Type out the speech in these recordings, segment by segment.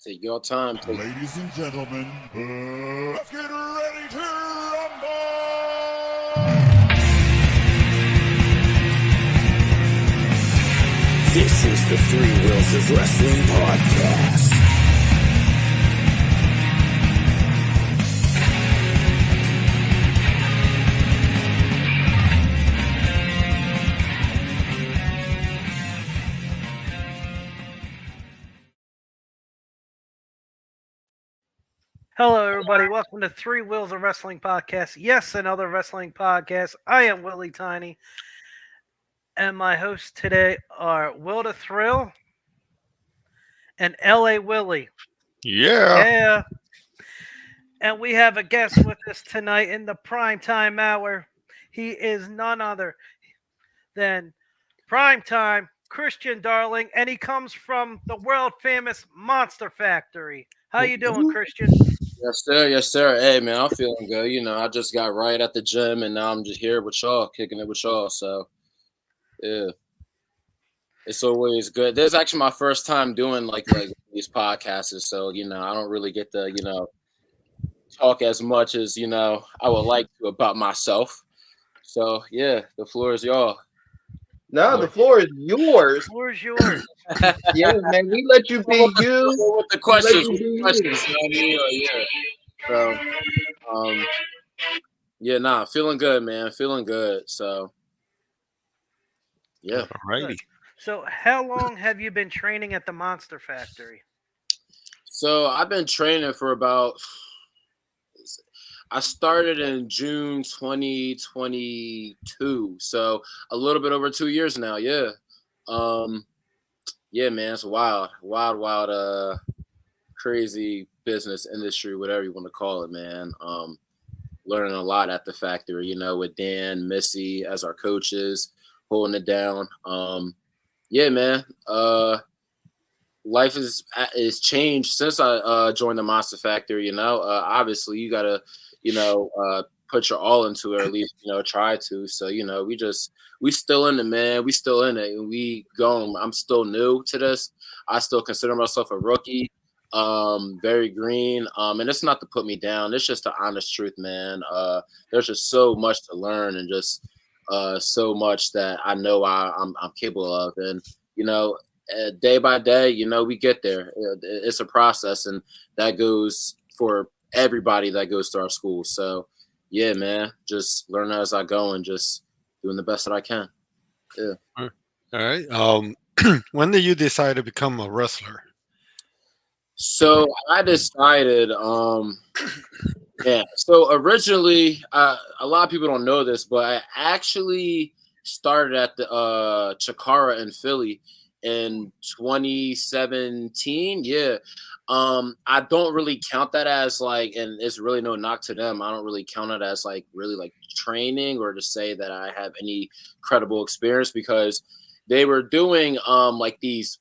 Take your time. Ladies and gentlemen, let's get ready to rumble! This is the Three Wheels of Wrestling podcast. Hello, everybody. Welcome to Three Wheels of Wrestling podcast. Yes, another wrestling podcast. I am Willie Tiny, and my hosts today are Will the Thrill and L.A. Willie. Yeah. And we have a guest with us tonight in the primetime hour. He is none other than primetime Christian Darling, and he comes from the world famous Monster Factory. How you doing, Christian? Yes, sir. Yes, sir. Hey, man, I'm feeling good. I just got right at the gym, and now I'm just here with y'all, kicking it with y'all. So, yeah, it's always good. This is actually my first time doing like these podcasts, so I don't really get to talk as much as I would like to about myself. So, yeah, the floor is y'all. No, the floor is yours. The floor is yours. Yeah, man, we let you be you. With the questions, So, feeling good, man. Feeling good. So, yeah. Alrighty. So, how long have you been training at the Monster Factory? So, I've been training for I started in June 2022. So, a little bit over 2 years now. Yeah. Yeah, man, it's wild, crazy business industry, whatever you want to call it, man. Learning a lot at the factory, with Dan, Missy as our coaches, holding it down. Yeah, man. Life is changed since I joined the Monster Factory. Obviously you gotta, put your all into it, or at least try to. So we still in it, man. We still in it, and we going. I'm still new to this. I still consider myself a rookie. Very green. And it's not to put me down. It's just the honest truth, man. There's just so much to learn, and just so much that I know I'm capable of, and day by day, we get there. It's a process, and that goes for everybody that goes to our school. So, yeah, man, just learn as I go and just doing the best that I can. Yeah. All right. When did you decide to become a wrestler? So I decided, yeah. So originally, a lot of people don't know this, but I actually started at the Chikara in Philly in 2017. Yeah. I don't really count that as and it's really no knock to them. I don't really count it as really training, or to say that I have any credible experience, because they were doing these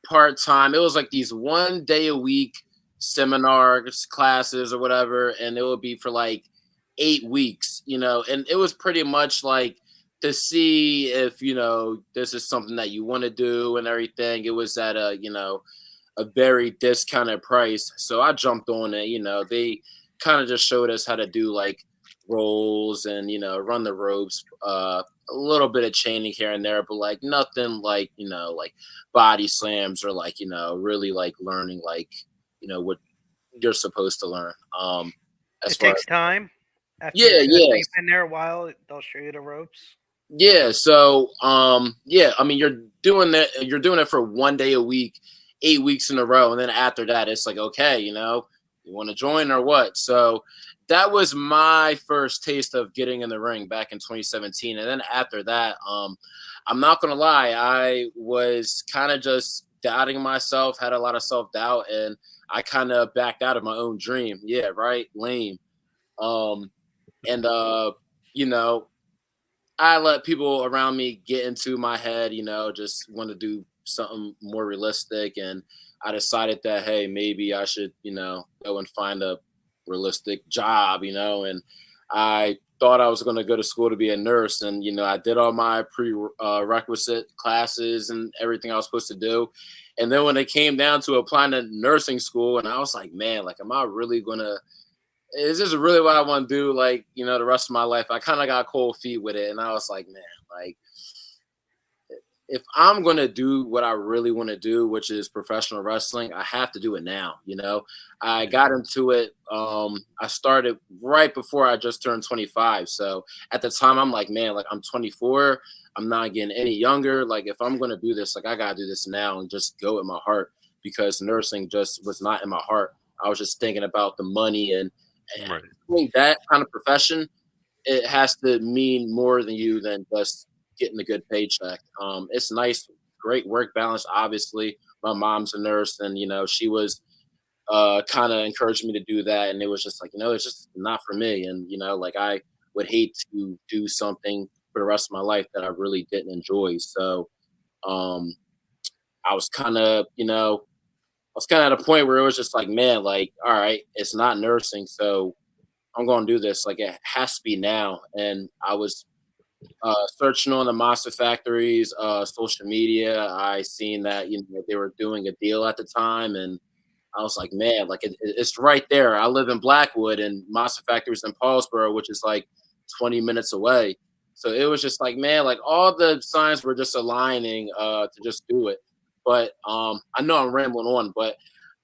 part-time. It was these 1 day a week seminars, classes, or whatever, and it would be for 8 weeks, and it was pretty much to see if this is something that you want to do and everything. It was at a very discounted price, so I jumped on it. They kind of just showed us how to do rolls and run the ropes, a little bit of chaining here and there, but nothing body slams, or really learning what you're supposed to learn. It takes time. After you've been there a while, they'll show you the ropes. Yeah, so yeah, I mean, you're doing it for 1 day a week, 8 weeks in a row, and then after that it's okay, you want to join or what? So that was my first taste of getting in the ring back in 2017. And then after that, I'm not gonna lie, I was kind of just doubting myself, had a lot of self-doubt, and I kind of backed out of my own dream. Yeah, right, lame. And I let people around me get into my head, just want to do something more realistic. And I decided that, hey, maybe I should, go and find a realistic job, and I thought I was going to go to school to be a nurse, and I did all my prerequisite classes and everything I was supposed to do. And then when it came down to applying to nursing school, and I was like, man, like, am I really gonna? Is this really what I want to do? Like, the rest of my life, I kind of got cold feet with it, and I was like, man, like, if I'm going to do what I really want to do, which is professional wrestling, I have to do it now. I got into it. I started right before I just turned 25. So at the time I'm like, man, like, I'm 24. I'm not getting any younger. Like, if I'm going to do this, like, I got to do this now and just go with my heart, because nursing just was not in my heart. I was just thinking about the money and Right. doing that kind of profession. It has to mean more than just getting a good paycheck. It's nice, great work balance. Obviously, my mom's a nurse, and she was kind of encouraging me to do that, and it was just like, it's just not for me. And like, I would hate to do something for the rest of my life that I really didn't enjoy. So I was kind of at a point where it was just like, man, like, all right, it's not nursing, so I'm going to do this. Like, it has to be now. And I was searching on the Monster Factory's social media. I seen that they were doing a deal at the time, and I was like, man, like, it's right there. I live in Blackwood, and Monster Factory's in Paulsboro, which is like 20 minutes away. So it was just like, man, like, all the signs were just aligning to just do it. But I know I'm rambling on, but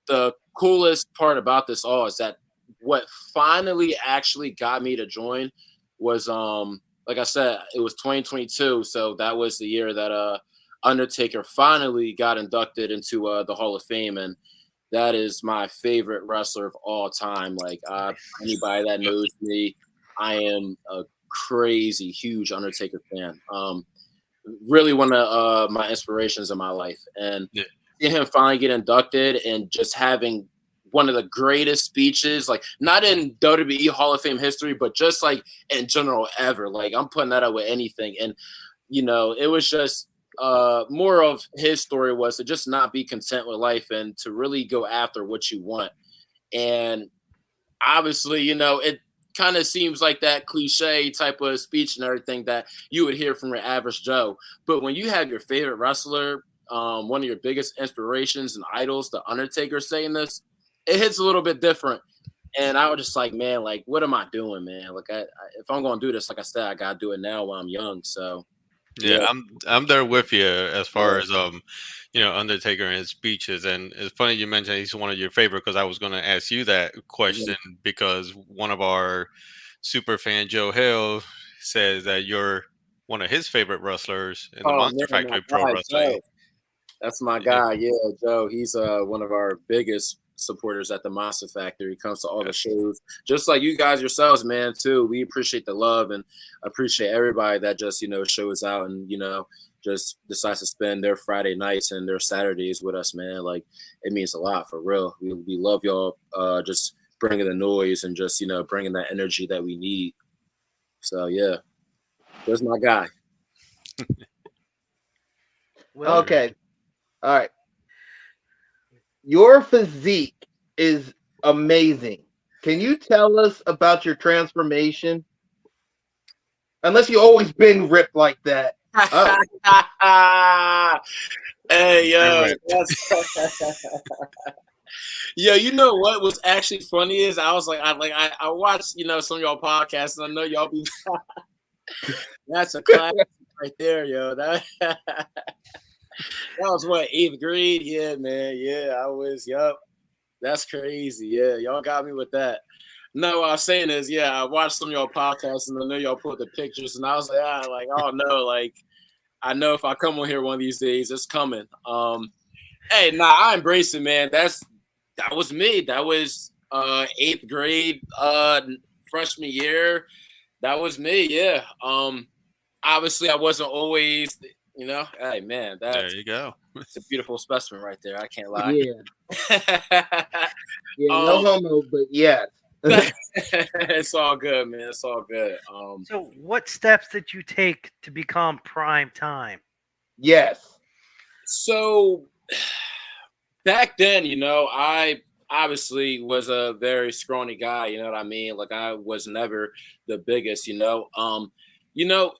the coolest part about this all is that what finally actually got me to join was like I said, it was 2022, so that was the year that Undertaker finally got inducted into the Hall of Fame, and that is my favorite wrestler of all time. Like, anybody that knows me, I am a crazy, huge Undertaker fan. Really one of my inspirations in my life, and seeing him finally get inducted and just having one of the greatest speeches, like, not in WWE Hall of Fame history, but just like in general ever. Like, I'm putting that up with anything. And, it was just more of his story was to just not be content with life and to really go after what you want. And obviously, it kind of seems like that cliche type of speech and everything that you would hear from your average Joe. But when you have your favorite wrestler, one of your biggest inspirations and idols, The Undertaker, saying this, it hits a little bit different. And I was just like, man, like, what am I doing, man? Like, if I'm going to do this, like I said, I got to do it now while I'm young. So, Yeah, I'm there with you as far as Undertaker and his speeches. And it's funny you mentioned he's one of your favorite, because I was going to ask you that question, because one of our super fan, Joe Hill, says that you're one of his favorite wrestlers in the Monster man, Factory my Pro guy, Wrestling. Joe. That's my Yeah. guy. Yeah, Joe. He's one of our biggest supporters at the Monster Factory. He comes to all the shows, just like you guys yourselves, man, too. We appreciate the love and appreciate everybody that just, shows out and, just decides to spend their Friday nights and their Saturdays with us, man. Like, it means a lot, for real. We love y'all just bringing the noise and just, bringing that energy that we need. So, yeah, there's my guy. Well, Okay. All right. Your physique is amazing. Can you tell us about your transformation? Unless you always been ripped like that. Oh. Hey, yo. Correct. Yo, you know what was actually funny is I was like, I watched, some of y'all podcasts, and I know y'all be that's a classic right there, yo. That was what, 8th grade? Yeah, man. Yeah, I was, yup. That's crazy. Yeah, y'all got me with that. No, what I was saying is, yeah, I watched some of y'all podcasts, and I know y'all put the pictures, and I was like, oh no, like, I know if I come on here one of these days, it's coming. Hey, nah, I embrace it, man. That was me. That was 8th grade, freshman year. That was me. Yeah. Obviously, I wasn't always, Hey, man, There you go. it's a beautiful specimen right there. I can't lie. Yeah. Yeah, no homo, but yes. It's all good, man. It's all good. so what steps did you take to become prime time? Yes. So back then, I obviously was a very scrawny guy, you know what I mean? Like I was never the biggest, you know. You know,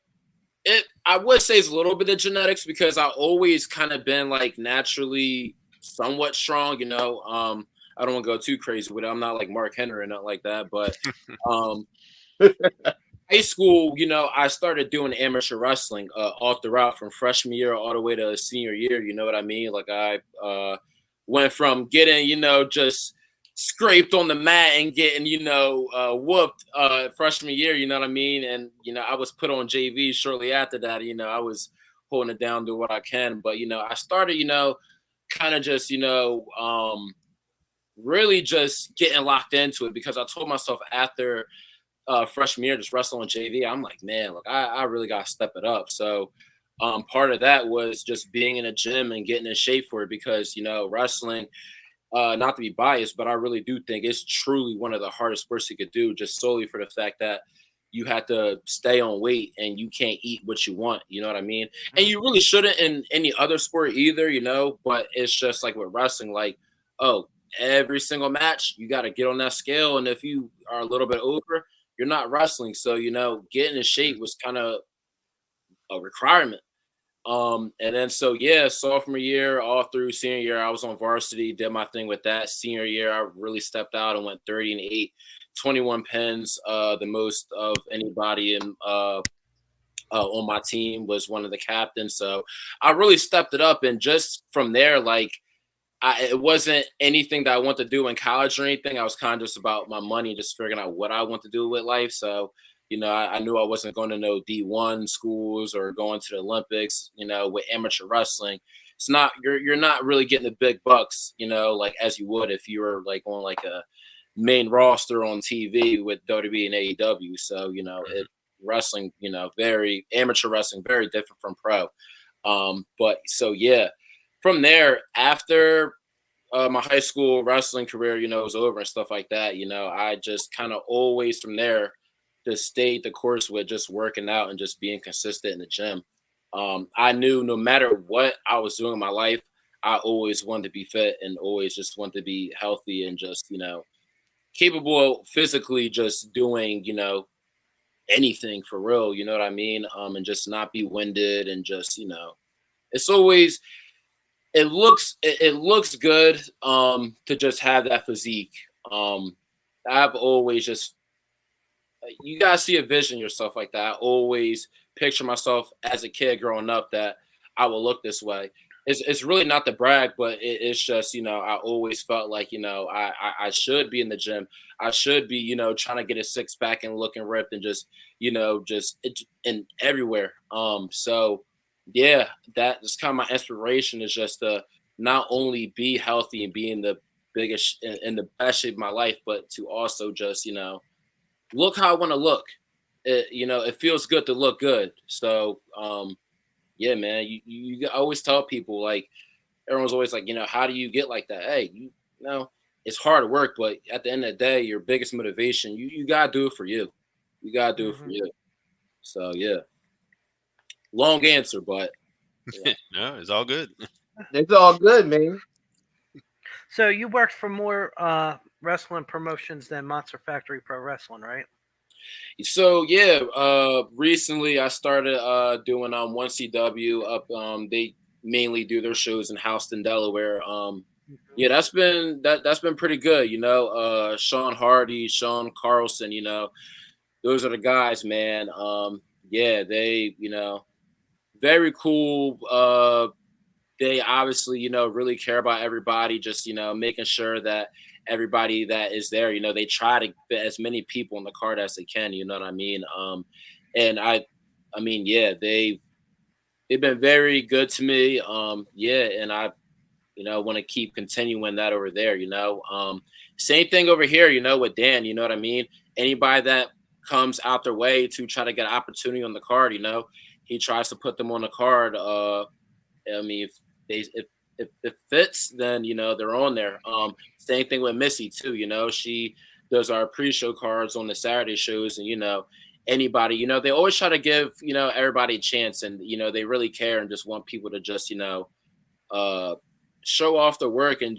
it I would say it's a little bit of genetics because I always kind of been like naturally somewhat strong, you know. I don't want to go too crazy with it. I'm not like Mark Henry or nothing like that, but um high school, you know, I started doing amateur wrestling all throughout from freshman year all the way to senior year. You know what I mean? Like I went from getting, you know, just scraped on the mat and getting, you know, whooped freshman year. You know what I mean? And you know, I was put on JV shortly after that. You know, I was holding it down, do what I can. But you know, I started, you know, kind of just, you know, really just getting locked into it because I told myself after freshman year, just wrestling on JV, I'm like, man, look, I really got to step it up. So part of that was just being in a gym and getting in shape for it because, you know, wrestling, not to be biased, but I really do think it's truly one of the hardest sports you could do just solely for the fact that you have to stay on weight and you can't eat what you want. You know what I mean? And you really shouldn't in any other sport either, you know, but it's just like with wrestling, like, oh, every single match, you got to get on that scale. And if you are a little bit over, you're not wrestling. So, you know, getting in shape was kind of a requirement. And then so yeah, sophomore year, all through senior year, I was on varsity, did my thing with that. Senior year, I really stepped out and went 30-8, 21 pins, the most of anybody in on my team, was one of the captains. So I really stepped it up. And just from there, like it wasn't anything that I want to do in college or anything. I was kind of just about my money, just figuring out what I want to do with life. So, you know, I knew I wasn't going to no D1 schools or going to the Olympics, you know, with amateur wrestling. It's not, you're not really getting the big bucks, you know, like as you would if you were like on like a main roster on TV with WWE and AEW. So, you know, wrestling, you know, very amateur wrestling, very different from pro. But so yeah, from there, after my high school wrestling career, you know, was over and stuff like that, you know, I just kind of always from there just stayed the course with just working out and just being consistent in the gym. I knew no matter what I was doing in my life, I always wanted to be fit and always just wanted to be healthy and just, you know, capable physically just doing, you know, anything for real, you know what I mean? And just not be winded and just, you know, it's always it looks good to just have that physique. I've always just you gotta see a vision yourself like that. I always picture myself as a kid growing up that I will look this way. It's really not to brag, but it's just, you know, I always felt like, you know, I should be in the gym. I should be, you know, trying to get a six pack and looking ripped and just, you know, just and everywhere. So yeah, that is kind of my inspiration is just to not only be healthy and be in the biggest in the best shape of my life, but to also just, you know, look how I want to look. You know, it feels good to look good. So, yeah, man, you always tell people like everyone's always like, you know, how do you get like that? Hey, you know, it's hard work, but at the end of the day, your biggest motivation, you gotta do it for you. You gotta do it for you. So yeah, long answer, but yeah. No, it's all good. It's all good, man. So you worked for more wrestling promotions than Monster Factory Pro Wrestling, right? So yeah, recently I started doing 1CW up. They mainly do their shows in Houston, Delaware. Yeah, that's been pretty good. You know, Sean Hardy, Sean Carlson. You know, those are the guys, man. Yeah, they, you know, very cool. They obviously, you know, really care about everybody, just, you know, making sure that everybody that is there, you know, they try to fit as many people on the card as they can, you know what I mean? And I mean, yeah, they've been very good to me. Yeah, and I, you know, want to keep continuing that over there, you know. Same thing over here, you know, with Dan, you know what I mean? Anybody that comes out their way to try to get an opportunity on the card, you know, he tries to put them on the card. I mean, if it fits, then you know they're on there. Same thing with Missy too. You know, she does our pre-show cards on the Saturday shows, and you know, anybody, you know, they always try to give, you know, everybody a chance, and you know, they really care and just want people to just, you know, uh, show off the work and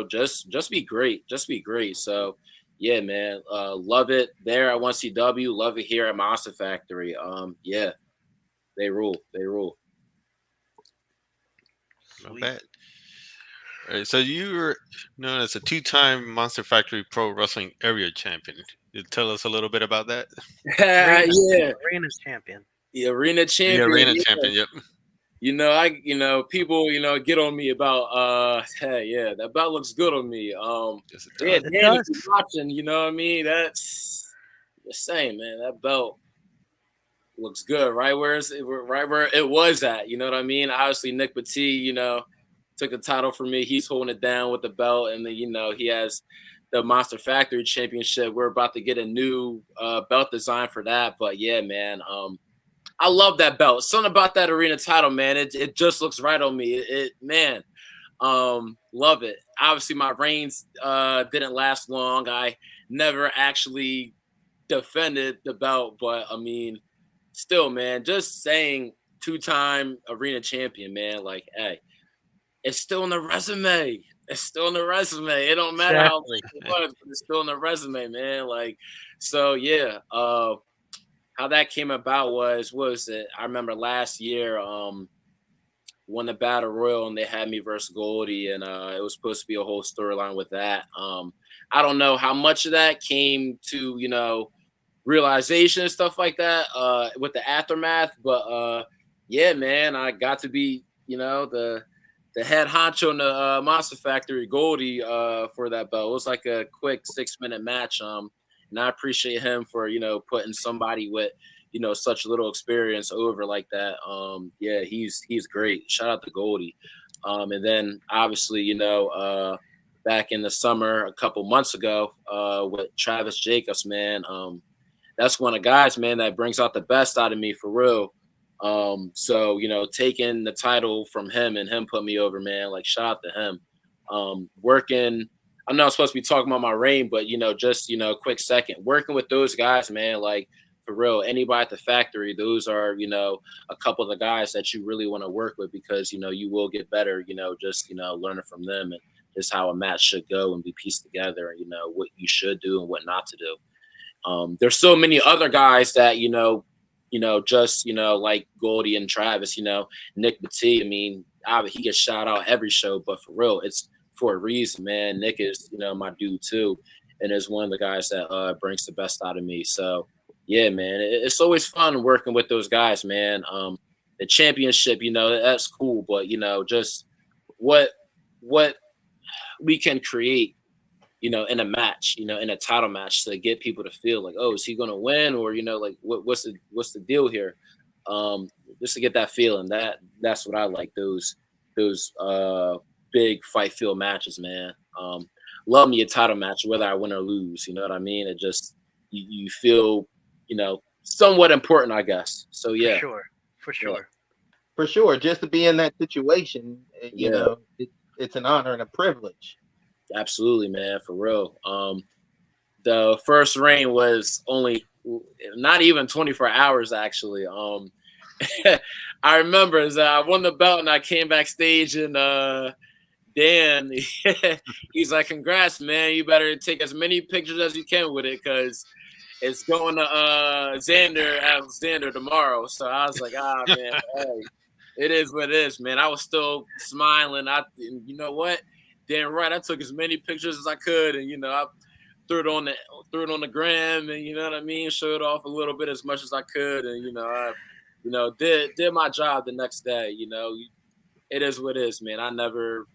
just be great. Just be great. So yeah, man. Love it there at 1CW. Love it here at Monster Factory. Yeah, they rule. They rule. Not bad. All right, so you were known as a two-time Monster Factory Pro Wrestling Area Champion. You tell us a little bit about that? Yeah, Arena champion. the arena The champion. arena Yeah. champion. Yep. People, get on me about, hey, yeah, that belt looks good on me. Yes, it Yeah, does. Dan, if you're watching, you know what I mean? That's the same, man. That belt looks good, right where it was at. You know what I mean? Obviously, Nick Petit, took the title from me. He's holding it down with the belt, and then he has the Monster Factory Championship. We're about to get a new belt design for that, but yeah, man. I love that belt. Something about that arena title, man. It just looks right on me. Man. Love it. Obviously, my reigns didn't last long. I never actually defended the belt, but I mean, still, man, just saying two-time arena champion, man. Like, hey, it's still in the resume. It's still in the resume. It don't matter how long it was, but it's still in the resume, man. Like, so yeah. How that came about was it? I remember last year, won the Battle Royal and they had me versus Goldie, and it was supposed to be a whole storyline with that. I don't know how much of that came to, realization and stuff like that with the aftermath, but yeah, man, I got to be, the head honcho in the Monster Factory, Goldie, for that belt. It was like a quick 6-minute match. And I appreciate him for, putting somebody with, such little experience over like that. Yeah, he's great. Shout out to Goldie. And then obviously, back in the summer, a couple months ago, with Travis Jacobs, man, that's one of the guys, man, that brings out the best out of me for real. So, taking the title from him and him put me over, man, like shout out to him. Working, I'm not supposed to be talking about my reign, but just quick second, working with those guys, man, like for real, anybody at the factory, those are a couple of the guys that you really want to work with because you will get better, just learning from them and just how a match should go and be pieced together, and what you should do and what not to do. There's so many other guys that just like Goldie and Travis, Nick Petit. I mean, he gets shout out every show, but for real, it's for a reason, man. Nick is, my dude too, and is one of the guys that brings the best out of me. So, yeah, man, it's always fun working with those guys, man. The championship, that's cool, but just what we can create, in a match, in a title match to get people to feel like, oh, is he gonna win, or like what's the deal here? Just to get that feeling. That's what I like. Those big fight field matches, man. Love me a title match, whether I win or lose. You know what I mean? It just you feel, somewhat important, I guess. So yeah, for sure. For sure, just to be in that situation, it's an honor and a privilege. Absolutely, man, for real. The first reign was only not even 24 hours, actually. I remember I won the belt and I came backstage and Dan, he's like, congrats, man. You better take as many pictures as you can with it because it's going to Alexander tomorrow. So I was like, man, hey, it is what it is, man. I was still smiling. You know what? Damn right. I took as many pictures as I could, and I threw it on the gram, and you know what I mean. Showed off a little bit as much as I could, and I did my job the next day. It is what it is, man. I never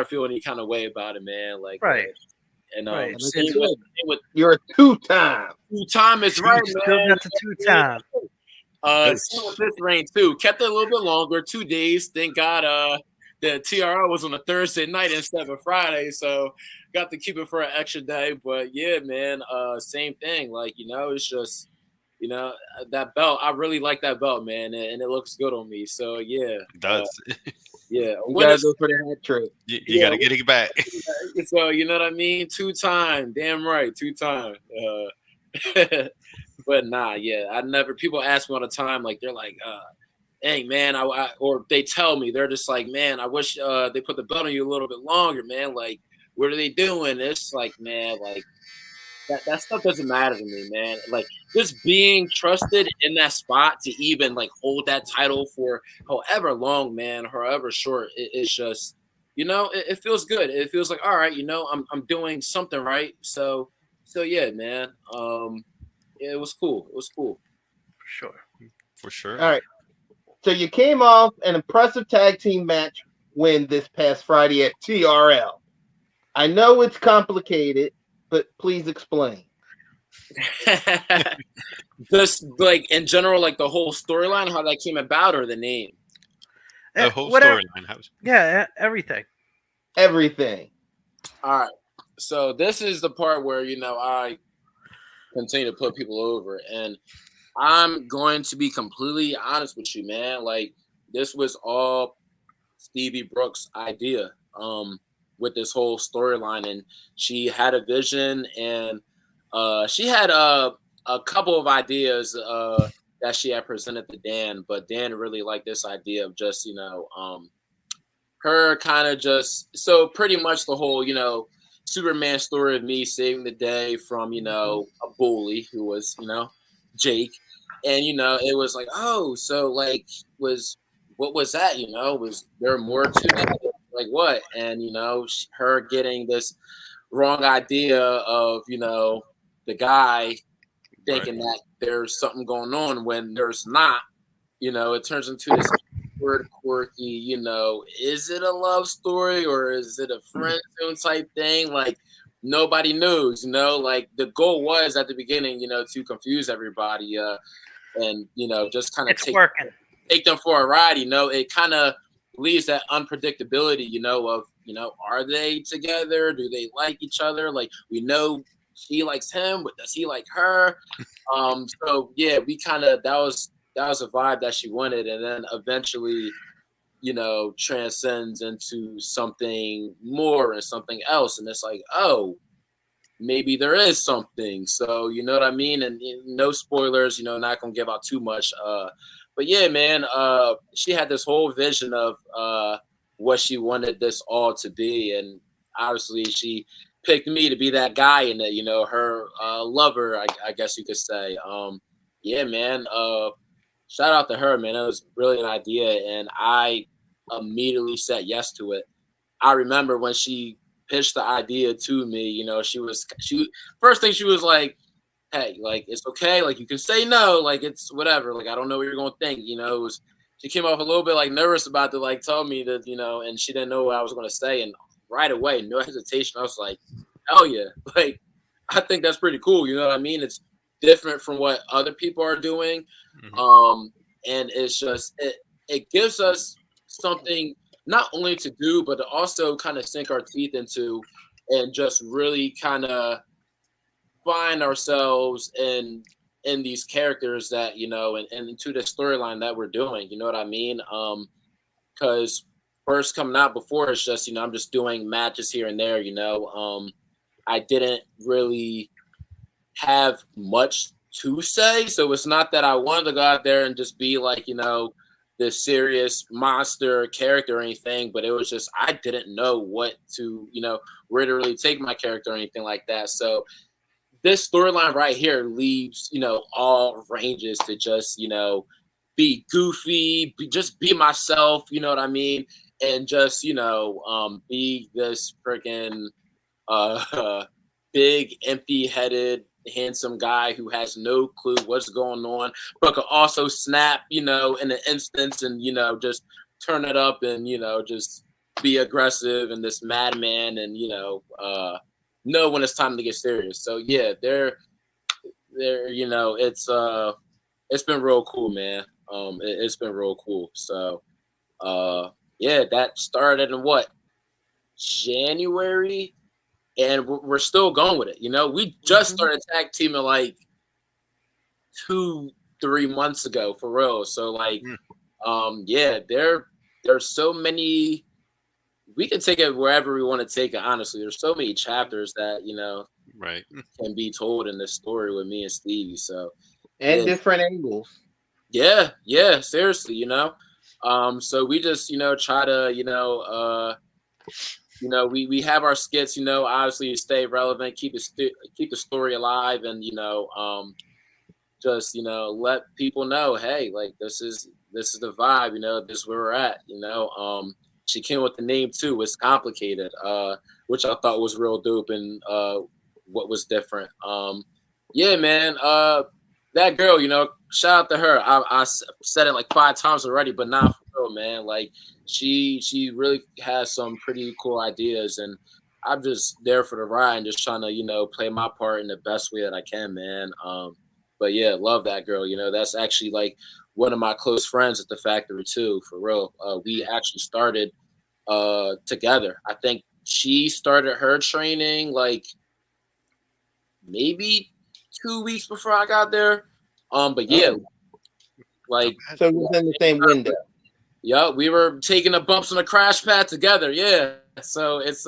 feel any kind of way about it, man. Like right. And right. same with You're a two-time. Two-time is right, man. Still got the two-time. Same with this reign too. Kept it a little bit longer, 2 days. Thank God. The TRL was on a Thursday night instead of a Friday, so got to keep it for an extra day. But yeah, man, same thing. Like it's just that belt. I really like that belt, man, and it looks good on me. So yeah, it does. Yeah, you gotta go for the hat trick. You gotta get it back. So you know what I mean? 2-time, damn right, 2-time. But nah, yeah, I never. People ask me all the time, like they're like, dang, man, or they tell me, they're just like, man, I wish they put the belt on you a little bit longer, man. Like, what are they doing? It's like, man, like that stuff doesn't matter to me, man. Like, just being trusted in that spot to even like hold that title for however long, man, however short, it's just, it feels good. It feels like, all right, I'm doing something right. So yeah, man. Yeah, it was cool. It was cool. For sure. For sure. All right. So you came off an impressive tag team match win this past Friday at TRL. I know it's complicated, but please explain. Just like in general, like the whole storyline, how that came about, or the name. The whole Whatever. storyline. Yeah, everything. Everything. All right. So this is the part where I continue to put people over, and I'm going to be completely honest with you, man. Like, this was all Stevie Brooks' idea with this whole storyline, and she had a vision, and she had a couple of ideas that she had presented to Dan, but Dan really liked this idea of just her kind of just, so pretty much the whole Superman story of me saving the day from a bully who was Jake, and it was like, oh, so like what was that? Was there more to it? Like what? And her getting this wrong idea of the guy thinking that there's something going on when there's not. It turns into this weird, quirky. Is it a love story or is it a friend zone type thing? Like, nobody knows. Like, the goal was at the beginning, to confuse everybody, and just kind of take them for a ride. It kind of leaves that unpredictability. Of are they together? Do they like each other? Like, we know she likes him, but does he like her? So yeah, we kind of that was a vibe that she wanted, and then eventually, transcends into something more and something else, and it's like, oh, maybe there is something. So you know what I mean? And no spoilers, not gonna give out too much. But yeah, man, she had this whole vision of what she wanted this all to be, and obviously she picked me to be that guy in it, her lover, I guess you could say. Yeah, man. Shout out to her, man. It was a brilliant idea, and I immediately said yes to it. I remember when she pitched the idea to me, she first thing she was like, hey, like, it's okay, like, you can say no, like, it's whatever, like, I don't know what you're gonna think. She came off a little bit like nervous about to like tell me that, and she didn't know what I was gonna say, and right away, no hesitation, I was like, hell yeah, like, I think that's pretty cool. You know what I mean? It's different from what other people are doing. And it's just it gives us something not only to do, but to also kind of sink our teeth into, and just really kind of find ourselves in these characters that and into the storyline that we're doing. You know what I mean? Because first coming out before, it's just I'm just doing matches here and there. I didn't really have much to say, so it's not that I wanted to go out there and just be like this serious monster character or anything, but it was just I didn't know what to where to really take my character or anything like that. So this storyline right here leaves all ranges to just be goofy, just be myself, you know what I mean, and just be this freaking big empty-headed handsome guy who has no clue what's going on, but could also snap in an instance, and just turn it up, and just be aggressive and this madman, and know when it's time to get serious. So yeah, it's been real cool, man. It's been real cool. So yeah, that started in what, January, and we're still going with it. We just started tag teaming like 2-3 months ago, for real. So like, yeah, there's so many. We can take it wherever we want to take it. Honestly, there's so many chapters that can be told in this story with me and Stevie. So and different angles. Yeah, seriously, so we just, try to, we have our skits, obviously stay relevant, keep the story alive, and just let people know, hey, like this is the vibe, this is where we're at. She came with the name too. It's complicated, which I thought was real dope, and what was different. Yeah, man. That girl, shout out to her. I said it like 5 times already, but not for real, man. Like she really has some pretty cool ideas, and I'm just there for the ride and just trying to play my part in the best way that I can, man. But yeah, love that girl. That's actually like one of my close friends at the factory too, for real. We actually started together. I think she started her training like maybe 2 weeks before I got there. But yeah, Oh, like so it was in the same window. yeah, we were taking the bumps on the crash pad together. Yeah, so it's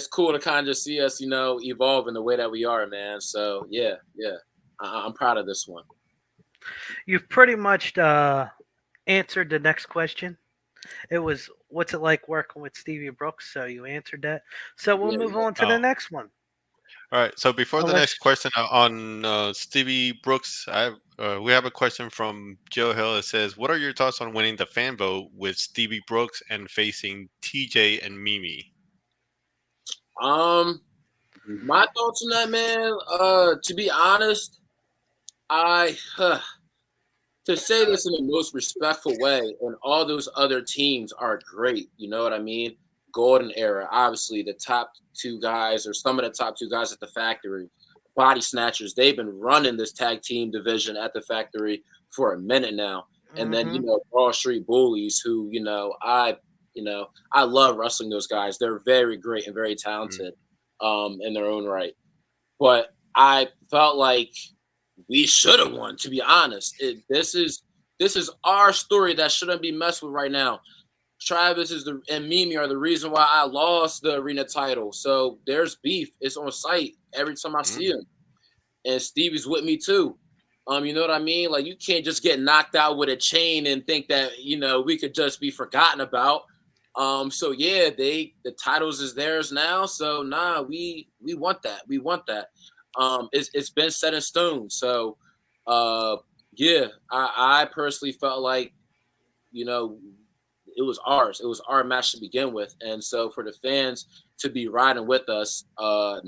cool to kind of just see us, evolve in the way that we are, man. So yeah, I'm proud of this one. You've pretty much answered the next question. It was, what's it like working with Stevie Brooks? So you answered that. So we'll Yeah, move yeah. on to the next one. All right. So before the Unless next question on Stevie Brooks, we have a question from Joe Hill. It says, "What are your thoughts on winning the fan vote with Stevie Brooks and facing TJ and Mimi?" Um, my thoughts on that, man. To be honest, I to say this in the most respectful way, and all those other teams are great. You know what I mean? Golden era, obviously the top two guys, or some of the top two guys at the factory, body snatchers. They've been running this tag team division at the factory for a minute now. And then Mhm. Wall Street Bullies, who I love wrestling those guys. They're very great and very Mm. talented, in their own right. But I felt like we should have won. To be honest, this is our story that shouldn't be messed with right now. Travis and Mimi are the reason why I lost the arena title. So there's beef. It's on site every time I see Mm. him. And Stevie's with me too. You know what I mean? Like you can't just get knocked out with a chain and think that we could just be forgotten about. So yeah, the titles is theirs now. So nah, we want that. We want that. It's been set in stone. So yeah, I personally felt like you know it was ours. It was our match to begin with. And so for the fans to be riding with us, uh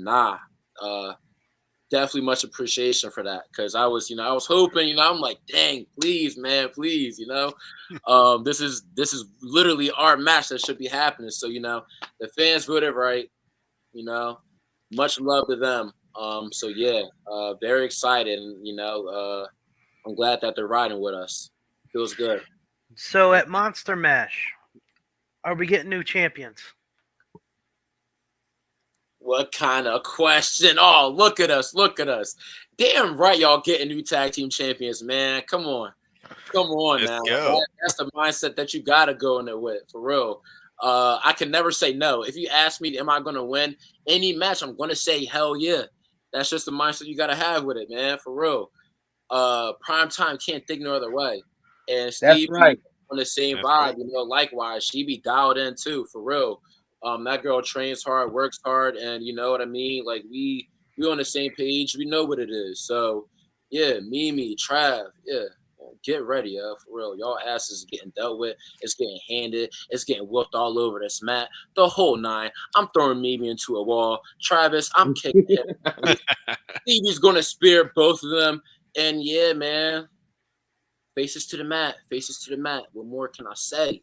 definitely much appreciation for that, because I was hoping, I'm like, dang, please, man, please, this is literally our match that should be happening. So the fans voted right, you know, much love to them. So yeah, very excited, and I'm glad that they're riding with us. Feels good. So at Monster Mash, are we getting new champions? What kind of question? Oh, look at us, look at us. Damn right, y'all getting new tag team champions, man. Come on. Come on Let's now. go. That's the mindset that you gotta go in there with, for real. I can never say no. If you ask me, am I gonna win any match? I'm gonna say hell yeah. That's just the mindset you gotta have with it, man, for real. Prime time can't think no other way. And That's Steve right. on the same That's vibe, right. likewise, she be dialed in too, for real. That girl trains hard, works hard, and you know what I mean? Like we on the same page, we know what it is. So yeah, Mimi, Trav, yeah. Get ready, for real. Y'all asses is getting dealt with. It's getting handed. It's getting whooped all over this mat. The whole nine. I'm throwing Mimi into a wall. Travis, I'm kicking him. Stevie's gonna spear both of them. And yeah, man, faces to the mat, faces to the mat. What more can I say?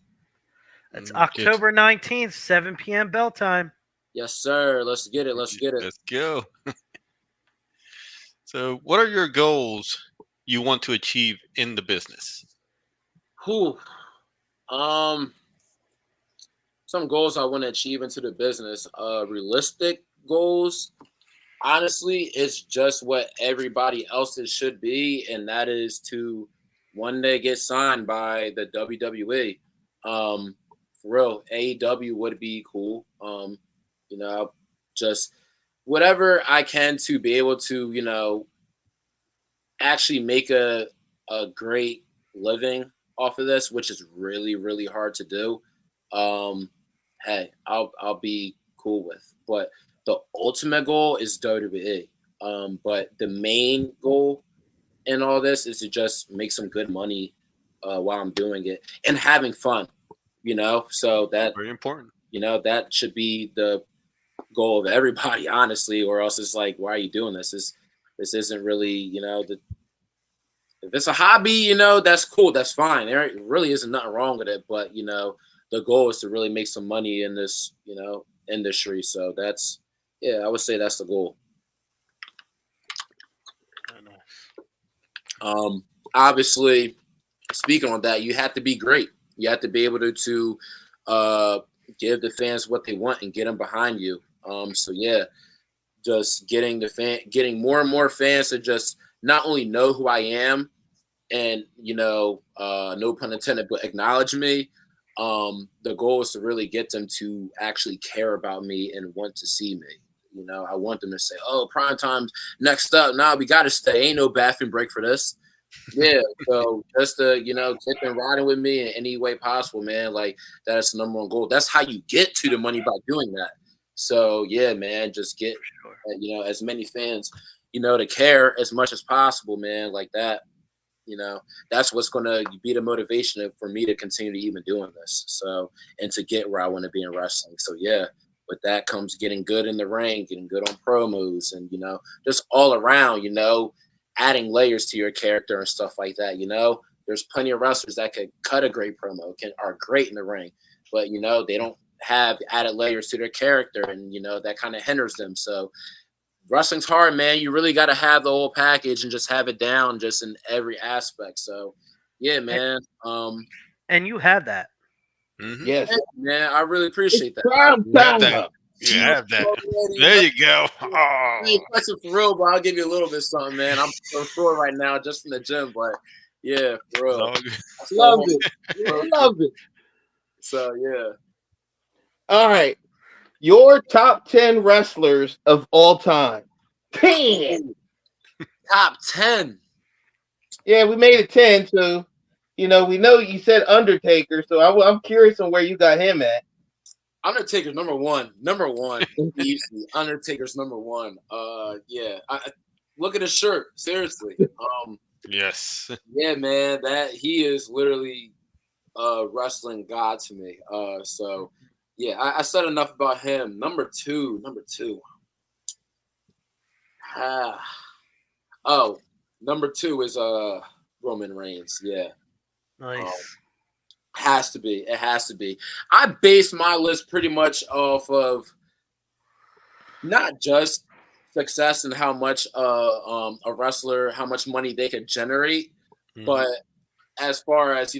It's Get October 19th, 7 p.m. bell time. Yes, sir. Let's get it. Let's get it. let's go. So, what are your goals you want to achieve in the business? Whew. Um, some goals I want to achieve into the business. Realistic goals. Honestly, it's just what everybody else's should be, and that is to one day get signed by the WWE. For real, AEW would be cool. You know, just whatever I can to be able to, actually make a a great living off of this, which is really, really hard to do, hey, I'll be cool with. But the ultimate goal is WWE. But the main goal in all this is to just make some good money while I'm doing it and having fun. So that Very important. that should be the goal of everybody, honestly, or else it's like, why are you doing this? This isn't really, if it's a hobby, that's cool, that's fine. There really isn't nothing wrong with it, but the goal is to really make some money in this, industry. So that's, yeah, I would say that's the goal. Obviously, speaking on that, you have to be great. You have to be able to give the fans what they want and get them behind you. So yeah, just getting more and more fans to just not only know who I am and no pun intended, but acknowledge me. The goal is to really get them to actually care about me and want to see me. I want them to say, "Oh, prime time's next up. Nah, we got to stay. Ain't no bathroom break for this." Yeah, so just to get them riding with me in any way possible, man. Like that's the number one goal. That's how you get to the money by doing that. So yeah, man, just get as many fans to care as much as possible, man. Like that. That's what's going to be the motivation for me to continue to even doing this. So, and to get where I want to be in wrestling. So, yeah, with that comes getting good in the ring, getting good on promos, and, just all around, adding layers to your character and stuff like that. There's plenty of wrestlers that could cut a great promo, are great in the ring, but, they don't have added layers to their character, and, that kind of hinders them. So, wrestling's hard, man. You really got to have the whole package and just have it down just in every aspect. So, yeah, man. And you have that. Mm-hmm. Yes, man. I really appreciate that. You have that. You have that. There you go. Oh. Hey, question for real, but I'll give you a little bit of something, man. I'm so sore right now, just in the gym, but yeah, for real. love it. Love it. So yeah. All right. Your top 10 wrestlers of all time. 10. Top 10. Yeah, we made it 10. So, we know you said Undertaker. So I'm curious on where you got him at. Undertaker's number one. Number one. Easy. Undertaker's number one. Yeah. Look at his shirt. Seriously. Yes. Yeah, man. That he is literally wrestling god to me. So yeah, I said enough about him. Number two. Number two is Roman Reigns. Yeah. Nice. Has to be. It has to be. I base my list pretty much off of not just success and how much a wrestler, how much money they could generate, but as far as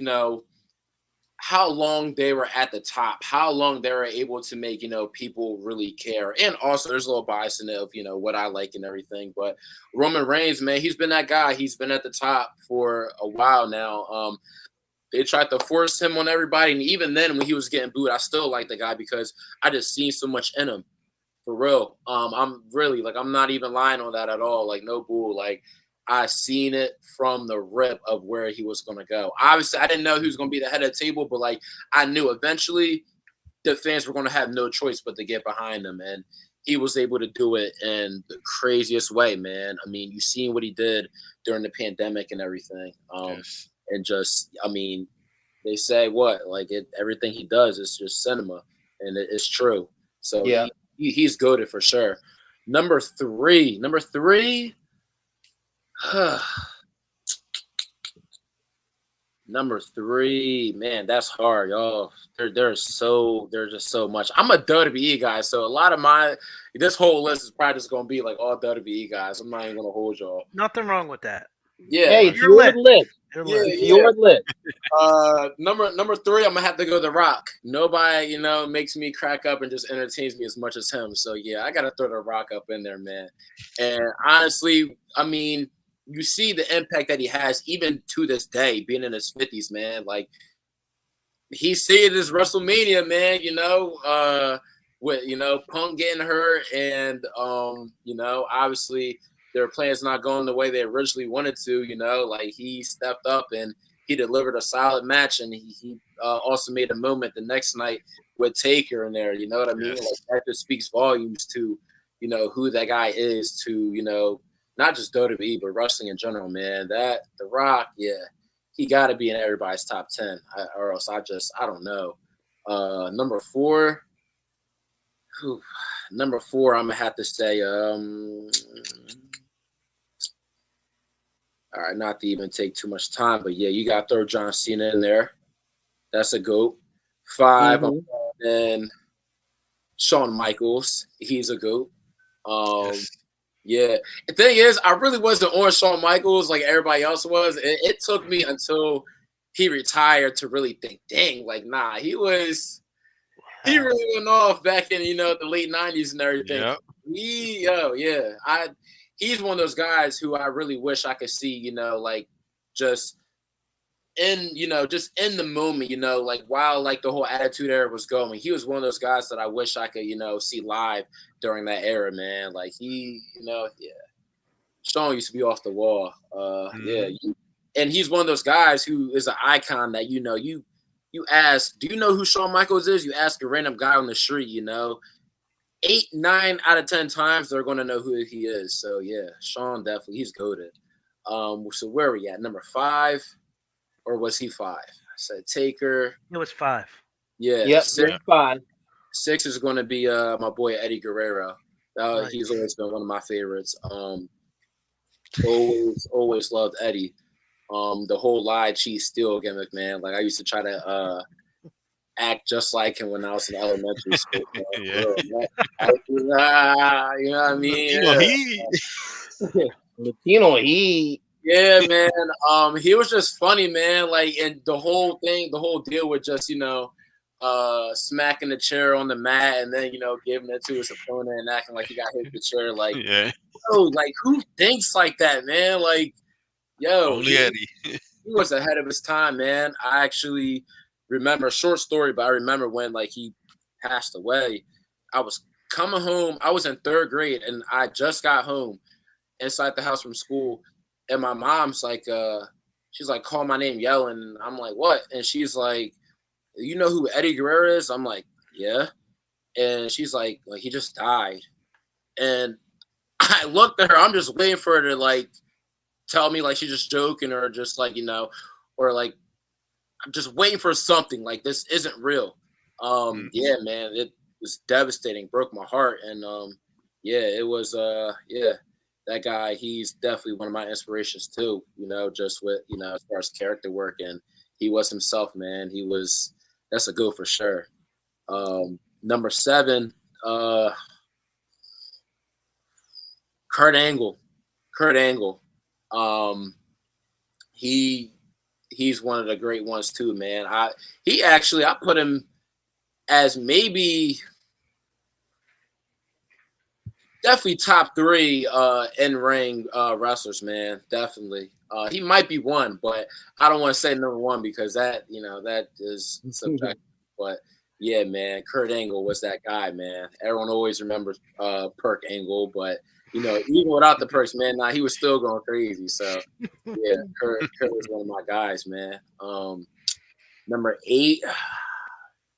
how long they were at the top, how long they were able to make, people really care. And also there's a little bias in it of, what I like and everything. But Roman Reigns, man, he's been that guy. He's been at the top for a while now. They tried to force him on everybody. And even then when he was getting booed, I still like the guy because I just seen so much in him. For real. I'm really I'm not even lying on that at all. Like no bull. Like I seen it from the rip of where he was going to go. Obviously, I didn't know he was going to be the head of the table, but I knew eventually the fans were going to have no choice but to get behind him. And he was able to do it in the craziest way, man. I mean, you seen what he did during the pandemic and everything. Yes. And just, they say everything he does is just cinema, and it's true. So yeah, he's goated for sure. Number three. Number three, man, that's hard, y'all. There's just so much. I'm a WWE guy, so a lot of this whole list is probably just gonna be all WWE guys. I'm not even gonna hold y'all. Nothing wrong with that. Yeah, hey, it's your list. Your list. Number three, I'm gonna have to go The Rock. Nobody, makes me crack up and just entertains me as much as him. So yeah, I gotta throw The Rock up in there, man. And honestly, you see the impact that he has even to this day, being in his 50s, man. Like he see it as WrestleMania, man. With Punk getting hurt, and obviously their plans not going the way they originally wanted to, like he stepped up and he delivered a solid match, and he also made a moment the next night with Taker in there. You know what I mean? Yes. Like that just speaks volumes to, who that guy is to, not just WWE but wrestling in general, man. That The Rock, yeah, he got to be in everybody's top 10, or else I don't know. Number 4. Number 4, I'm gonna have to say, all right, not to even take too much time, but yeah, you got to throw John Cena in there. That's a GOAT. 5, and Shawn Michaels. He's a GOAT. Yes. Yeah. The thing is, I really wasn't on Shawn Michaels like everybody else was. It took me until he retired to really think, dang, like, nah, he really went off back in, the late 90s and everything. Yep. He's one of those guys who I really wish I could see, like just in the moment, like while like the whole Attitude Era was going. He was one of those guys that I wish I could, see live during that era, man. Like he, Shawn used to be off the wall. Yeah. And he's one of those guys who is an icon that, you ask, do you know who Shawn Michaels is? You ask a random guy on the street, 8, 9 out of 10 times they're going to know who he is. So yeah, Shawn definitely, he's goated. So where are we at? Number 5, or was he 5? I said Taker. It was 5. Yeah. Yep. 5. 6 is going to be my boy Eddie Guerrero. Nice. He's always been one of my favorites. Always loved Eddie. The whole lie, cheese, steal gimmick, man. Like I used to try to act just like him when I was in elementary school. Yeah. You know what I mean? Latino Heat. Yeah, man. He was just funny, man. Like, and the whole deal with just, smacking the chair on the mat and then, giving it to his opponent and acting like he got hit with the chair. Like, Yeah. like who thinks like that, man? Like, Only Eddie. He was ahead of his time, man. I actually remember, a short story, but I remember when like he passed away. I was coming home. I was in 3rd grade and I just got home inside the house from school. And my mom's like, she's like, call my name, yelling. I'm like, what? And she's like, you know who Eddie Guerrero is? I'm like, yeah. And she's like, he just died. And I looked at her. I'm just waiting for her to like tell me like she's just joking or just like, or like I'm just waiting for something like this isn't real. Yeah, man, it was devastating, broke my heart. And yeah, it was that guy, he's definitely one of my inspirations too, just with, as far as character work, and he was himself, man. That's a go for sure. Number 7, Kurt Angle. He's one of the great ones too, man. I put him as maybe definitely top 3 in-ring wrestlers, man. Definitely. He might be 1, but I don't want to say number 1 because that, that is subjective. But yeah, man, Kurt Angle was that guy, man. Everyone always remembers Perk Angle, but even without the perks, man, he was still going crazy. So yeah, Kurt was one of my guys, man. Number 8.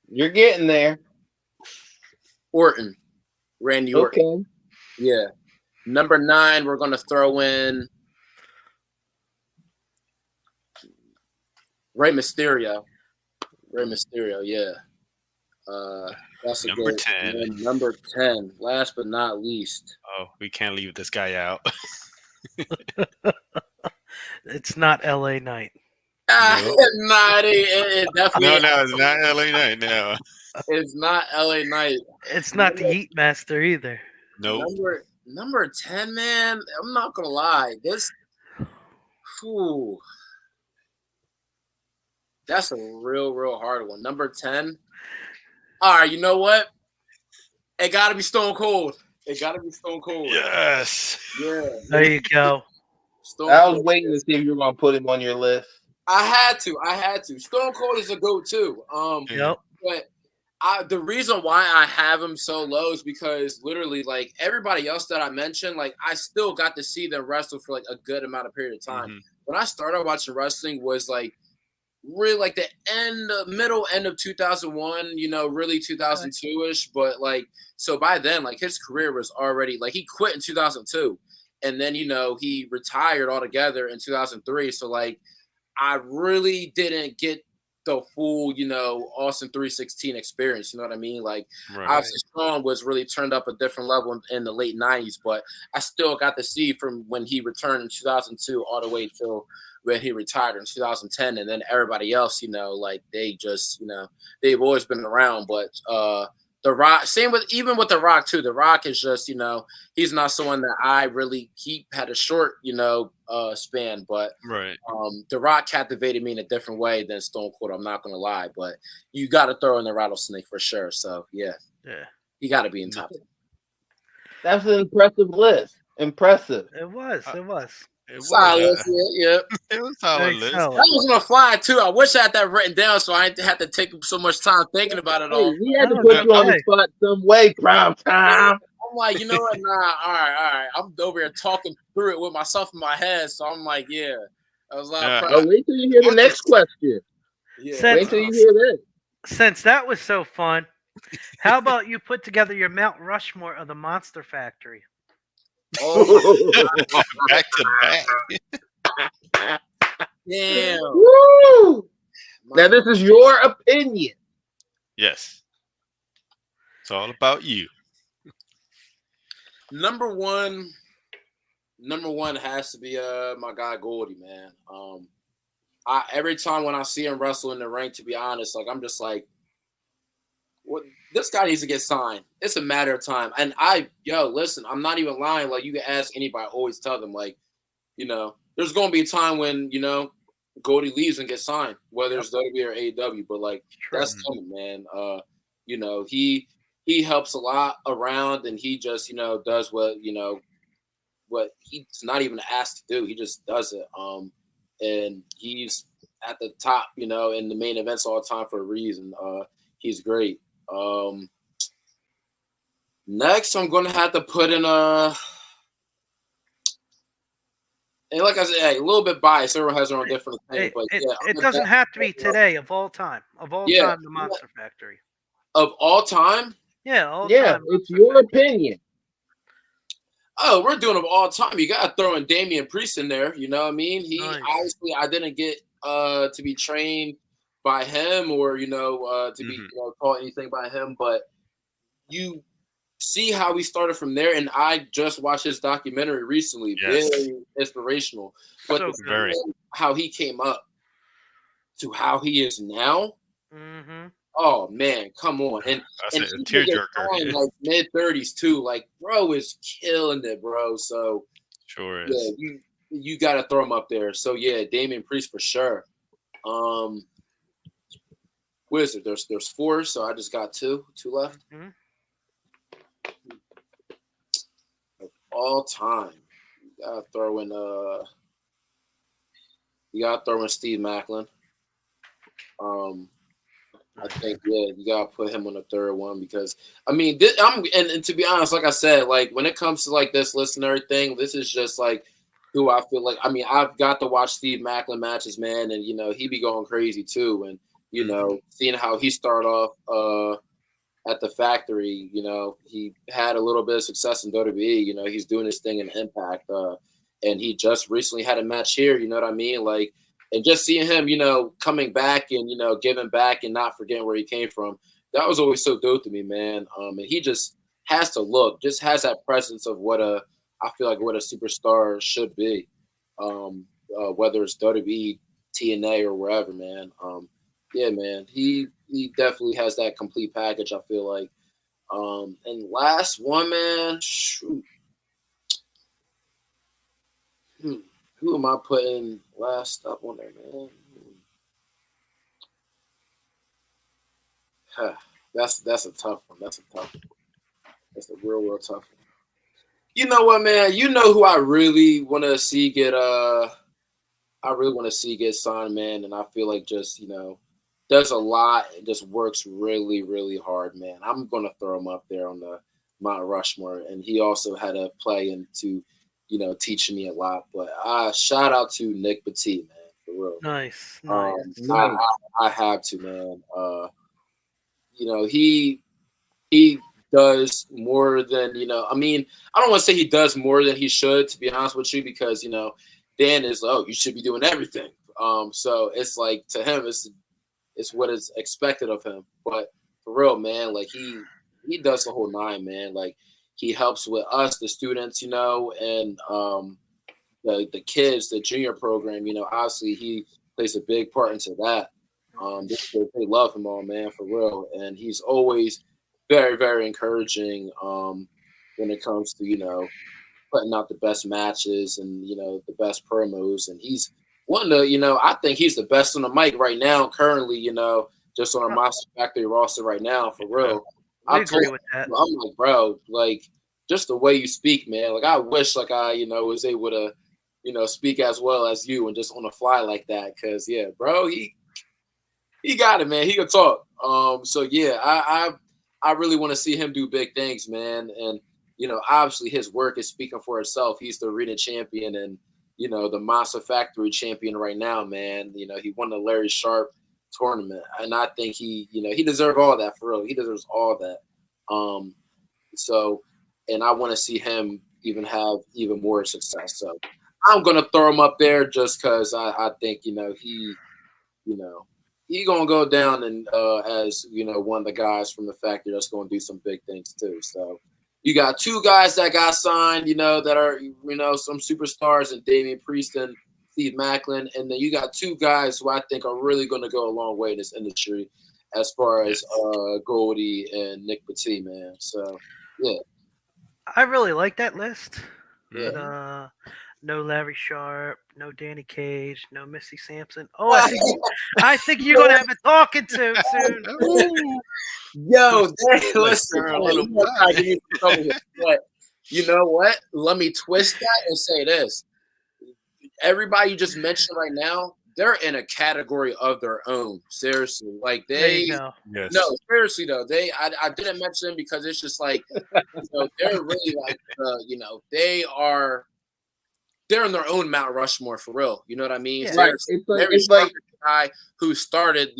You're getting there. Randy Orton. Okay. Yeah. Number 9, we're gonna throw in Rey Mysterio. Yeah. That's a Number good 10. one. Number 10. Last but not least. Oh, we can't leave this guy out. It's not LA Knight. It definitely. No, it's not LA Knight. No. It's not LA Knight. It's not the Heat Master either. Nope. Number 10, man. I'm not gonna lie. That's a real hard one. Number 10. All right, you know what? It gotta be Stone Cold. Yes. Yeah. There you go. I was waiting to see if you were gonna put him on your list. I had to. Stone Cold is a GOAT too. Yep. But The reason why I have him so low is because literally, like everybody else that I mentioned, like I still got to see them wrestle for like a good amount of period of time. Mhm. When I started watching wrestling was like really like the middle end of 2001, really 2002-ish. But like, so by then, like his career was already like he quit in 2002, and then he retired altogether in 2003. So like, I really didn't get the full, Austin 316 experience. You know what I mean? Like, Right. obviously, Strong was really turned up a different level in the late 90s, but I still got to see from when he returned in 2002 all the way till when he retired in 2010. And then everybody else, like they just, they've always been around. But The Rock, same with even with The Rock, too. The Rock is just, he's not someone that I really keep had a short, span, but Right. The Rock captivated me in a different way than Stone Cold. I'm not gonna lie, but you got to throw in the Rattlesnake for sure. So yeah, you got to be in top 10. That's an impressive list. Impressive. It was. It was. Solid, yeah. It was a solid Very list. solid. That was on the fly too. I wish I had that written down so I didn't have to take so much time thinking about it Hey, all. we had to Oh, put you on the okay. spot some way, prime time. I'm like, you know what? Nah, all right. I'm over here talking through it with myself in my head, so I'm like, yeah. I was like, Oh, wait till you hear the next question. yeah. Wait till you hear this. Since that was so fun, how about you put together your Mount Rushmore of the Monster Factory? Oh, Back to back. damn. Woo! Now this is your opinion. Yes. It's all about you. Number one has to be my guy Goldie, man. Every time when I see him wrestle in the ring, to be honest, like I'm just like, what, this guy needs to get signed. It's a matter of time. And listen, I'm not even lying. Like you can ask anybody, I always tell them, like, there's gonna be a time when, Goldie leaves and gets signed, whether it's WWE or AEW, but like that's coming, man. He helps a lot around and he just, does what he's not even asked to do. He just does it. And he's at the top, in the main events all the time for a reason. He's great. Next, I'm gonna have to put in and like I said, hey, a little bit biased. Everyone has their own different opinion, but It doesn't have to be today. Of all time, the Monster Factory. Of all time, time. It's your opinion. Oh, we're doing of all time. You gotta throw in Damian Priest in there. You know what I mean? Obviously I didn't get to be trained by him or to be taught anything by him, but you see how we started from there, and I just watched his documentary recently. Yes. Very inspirational. But very. How he came up to how he is now. Mm-hmm. Oh man, come on! And a tearjerker. Like mid-30s too. Like bro is killing it, bro. So sure is. Yeah, you got to throw him up there. So yeah, Damian Priest for sure. What is it? There's 4, so I just got two left. Mm-hmm. Of all time, you gotta throw in Steve Macklin. I think you gotta put him on the third one because I mean and to be honest, like I said, like when it comes to like this list and everything, this is just like who I feel like. I mean, I've got to watch Steve Macklin matches, man, and he be going crazy too, and seeing how he started off at the factory, he had a little bit of success in WWE. He's doing his thing in Impact, and he just recently had a match here. You know what I mean, like. And just seeing him, coming back and, giving back and not forgetting where he came from, that was always so dope to me, man. And he just has that presence of what a superstar should be, whether it's WWE, TNA, or wherever, man. Yeah, man, he definitely has that complete package, I feel like. And last one, man, shoot. Who am I putting last up on there, man? That's a tough one. That's a real tough one. You know what, man? You know who I really want to see get signed, man. And I feel like just does a lot and just works really, really hard, man. I'm gonna throw him up there on the Mount Rushmore, and he also had a play into, teaching me a lot. But shout out to Nick Petit, man, for real. Nice. I have to, man. He does more than I mean, I don't want to say he does more than he should, to be honest with you, because Dan is you should be doing everything. So it's like to him, it's what is expected of him. But for real, man, like he does the whole nine, man. Like he helps with us, the students, and the kids, the junior program. Obviously he plays a big part into that. They love him all, man, for real, and he's always very, very encouraging when it comes to putting out the best matches and the best promos. And he's one of the I think he's the best on the mic right now, currently. Just on our Monster Factory roster right now, for real. I agree with that. I'm like, bro, like just the way you speak, man. Like I wish, like I was able to speak as well as you and just on the fly like that. Because yeah, bro, he got it, man. He can talk. So yeah, I really want to see him do big things, man. And obviously his work is speaking for itself. He's the arena champion and the Monster Factory champion right now, man. He won the Larry Sharp tournament, and I think he deserves all that, for real. He deserves all that. So, and I want to see him have even more success. So I'm gonna throw him up there just because I think he gonna go down and as one of the guys from the factory that's gonna do some big things too. So you got two guys that got signed, that are some superstars, and Damian Priest and Steve Macklin, and then you got two guys who I think are really gonna go a long way in this industry, as far as Goldie and Nick Petit, man. So yeah, I really like that list. Yeah. But, no Larry Sharp, no Danny Cage, no Missy Sampson. Oh, I think you're gonna have a talking to soon. Yo, listen, but you know what? Let me twist that and say this. Everybody you just mentioned right now, they're in a category of their own. Seriously. Like There you go. Yes. no, seriously though, I didn't mention them because it's just like they're really like they're in their own Mount Rushmore, for real. You know what I mean? Yeah. Right. It's like the guy who started,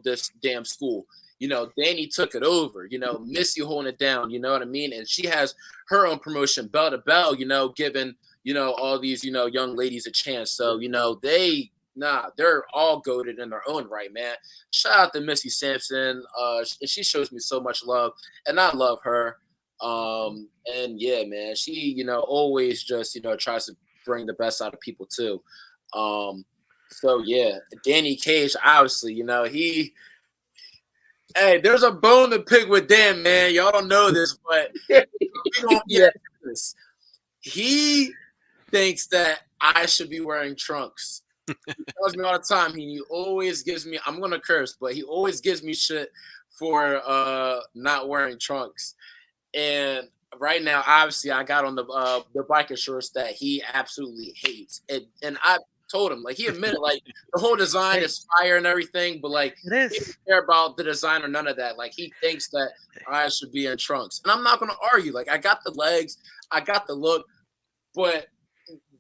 this damn school. Danny took it over, Missy holding it down, you know what I mean? And she has her own promotion, bell to bell, giving, all these, young ladies a chance. So, they're all goated in their own right, man. Shout out to Missy Sampson. She shows me so much love, and I love her. And yeah, man, she, always just, tries to bring the best out of people too. So yeah, Danny Cage, obviously, hey, there's a bone to pick with Dan, man. Y'all don't know this, but he thinks that I should be wearing trunks. He tells me all the time. He always gives me, I'm gonna curse, but he always gives me shit for not wearing trunks. And right now, obviously, I got on the biker shorts that he absolutely hates, and I told him, like, he admitted, like, the whole design is fire and everything, but like, It is. he doesn't care about the design or none of that. Like, he thinks that I should be in trunks, and I'm not gonna argue. Like, I got the legs, I got the look, but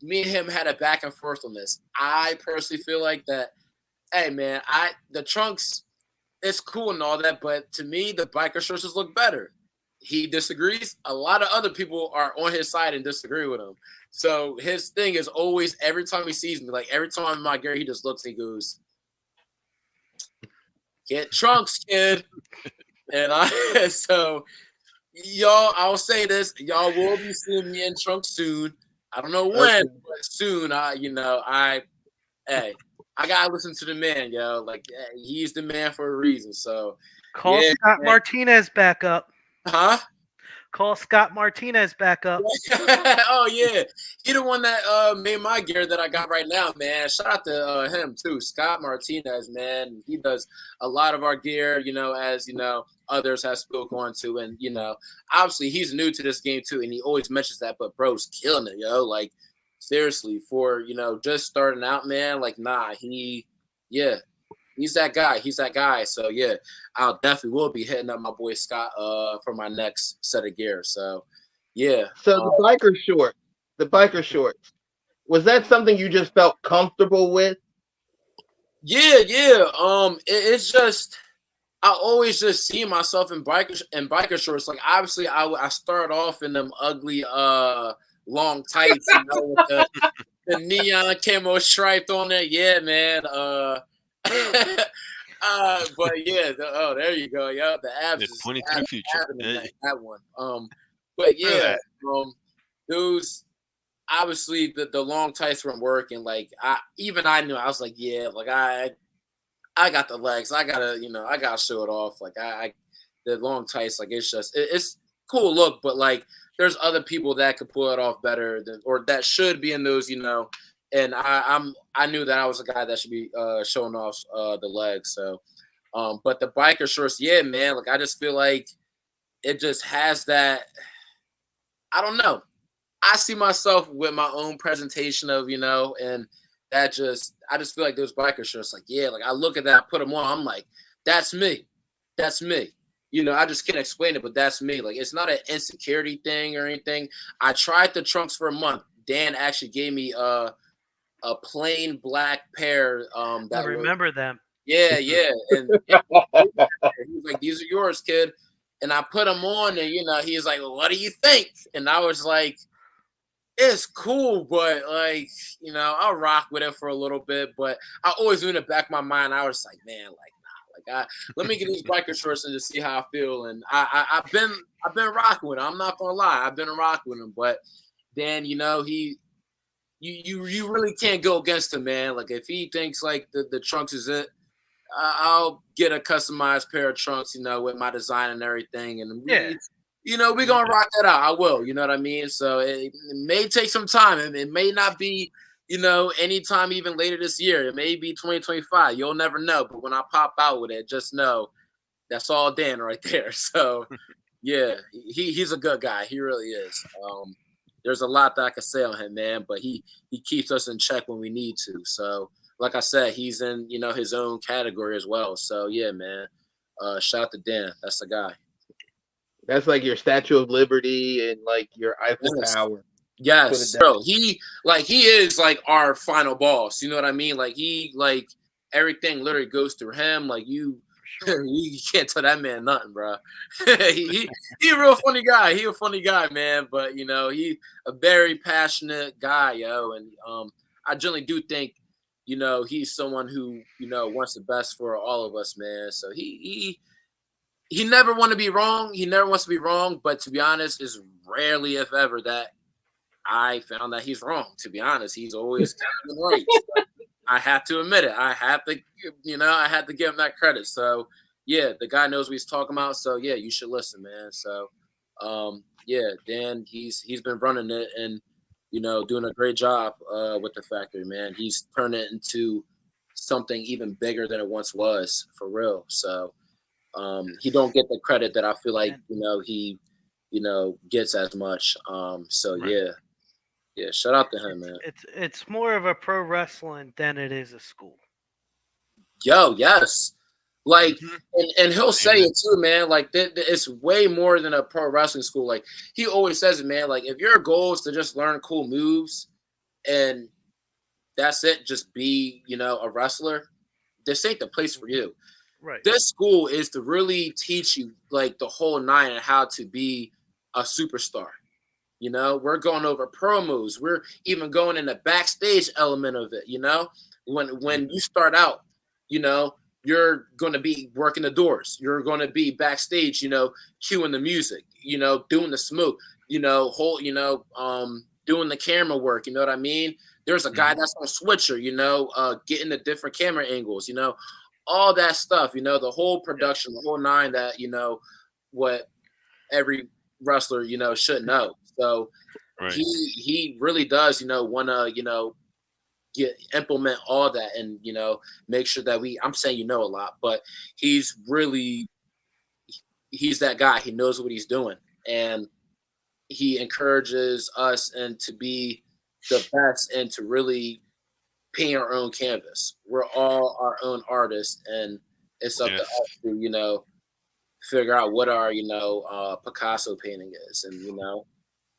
me and him had a back and forth on this. I personally feel like that. Hey, man, the trunks, it's cool and all that, but to me, the biker shorts just look better. He disagrees. A lot of other people are on his side and disagree with him. So his thing is always, every time he sees me, like every time I'm out here, he just looks and he goes, "Get trunks, kid." And so y'all, I'll say this, y'all will be seeing me in trunks soon. I don't know when, but soon. Hey, I gotta listen to the man, yo. Like, he's the man for a reason. So Call Scott Martinez back up. Huh? Call Scott Martinez back up. Oh yeah, he the one that made my gear that I got right now, man. Shout out to him too, Scott Martinez, man. He does a lot of our gear, as others have spoke on to, and obviously he's new to this game too, and he always mentions that. But bro's killing it, yo. Like, seriously, for just starting out, man. Like, nah, He's that guy. He's that guy. So yeah, I'll definitely will be hitting up my boy Scott for my next set of gear. So yeah. So the biker shorts, was that something you just felt comfortable with? Yeah. It's just I always just see myself in biker shorts. Like obviously, I started off in them ugly long tights, you know, with the neon camo striped on it. Yeah, man. But yeah, there you go. Yeah, the abs The is 23 future. in Hey, that one. But look at yeah, that. um, those obviously the long tights weren't working. Like I knew I was like, yeah, like I got the legs. I gotta, I gotta show it off. Like I the long tights, like it's just it's cool look, but like there's other people that could pull it off better than or that should be in those, And I knew that I was a guy that should be showing off the legs. So but the biker shorts, yeah, man, like I just feel like it just has that, I don't know. I see myself with my own presentation of, and I just feel like those biker shorts, like, yeah, like I look at that, I put them on, I'm like, that's me. That's me. I just can't explain it, but that's me. Like, it's not an insecurity thing or anything. I tried the trunks for a month. Dan actually gave me a plain black pair. I That was, remember them. yeah, and he was like, "These are yours, kid." And I put them on, and he's like, well, "What do you think?" And I was like, it's cool, but like, I'll rock with it for a little bit. But I always knew in the back of my mind, I was like, man, like, nah, like let me get these biker shorts and just see how I feel. And I've been rocking with him. I'm not gonna lie, I've been rocking with him. But then you really can't go against him, man. Like if he thinks like the trunks is it, I'll get a customized pair of trunks, with my design and everything. And we're gonna rock that out. I will, you know what I mean? So it may take some time. It may not be, anytime even later this year. It may be 2025. You'll never know. But when I pop out with it, just know that's all Dan right there. So yeah, he's a good guy. He really is. There's a lot that I could say on him, man, but he keeps us in check when we need to. So like I said, he's in, his own category as well. So yeah, man. Shout out to Dan. That's the guy. That's like your Statue of Liberty and like your Eiffel Yes. Tower. Yes, bro. He is like our final boss. You know what I mean? Like everything literally goes through him. Like you can't tell that man nothing, bro. he a real funny guy. He a funny guy, man. But he a very passionate guy, yo. And I generally do think, he's someone who wants the best for all of us, man. So he never want to be wrong. He never wants to be wrong. But to be honest, it's rarely, if ever, that I found that he's wrong. To be honest, he's always been right. So I have to admit it. I have to, I had to give him that credit. So yeah, the guy knows what he's talking about. So yeah, you should listen, man. So yeah, Dan, he's been running it and doing a great job with the factory, man. He's turned it into something even bigger than it once was, for real. So he don't get the credit that I feel like he gets as much. So Right. yeah, shout out to him, man. It's more of a pro wrestling than it is a school. Yo, yes. Like, Mhm. and he'll say Amen. it too, man. Like, it's way more than a pro wrestling school. Like, he always says it, man. Like, if your goal is to just learn cool moves and that's it, just be, a wrestler, this ain't the place for you. Right. This school is to really teach you, like, the whole nine and how to be a superstar. We're going over promos. We're even going in the backstage element of it. When you start out, you're going to be working the doors. You're going to be backstage, cueing the music, doing the smoke, doing the camera work. You know what I mean? There's a guy that's on switcher, getting the different camera angles, all that stuff, the whole production, the whole nine that, what every wrestler, should know. So Right. he really does, want to, implement all that and, make sure that I'm saying, a lot, but he's that guy. He knows what he's doing and he encourages us and to be the best and to really paint our own canvas. We're all our own artists, and it's up to us to, figure out what our, Picasso painting is. And,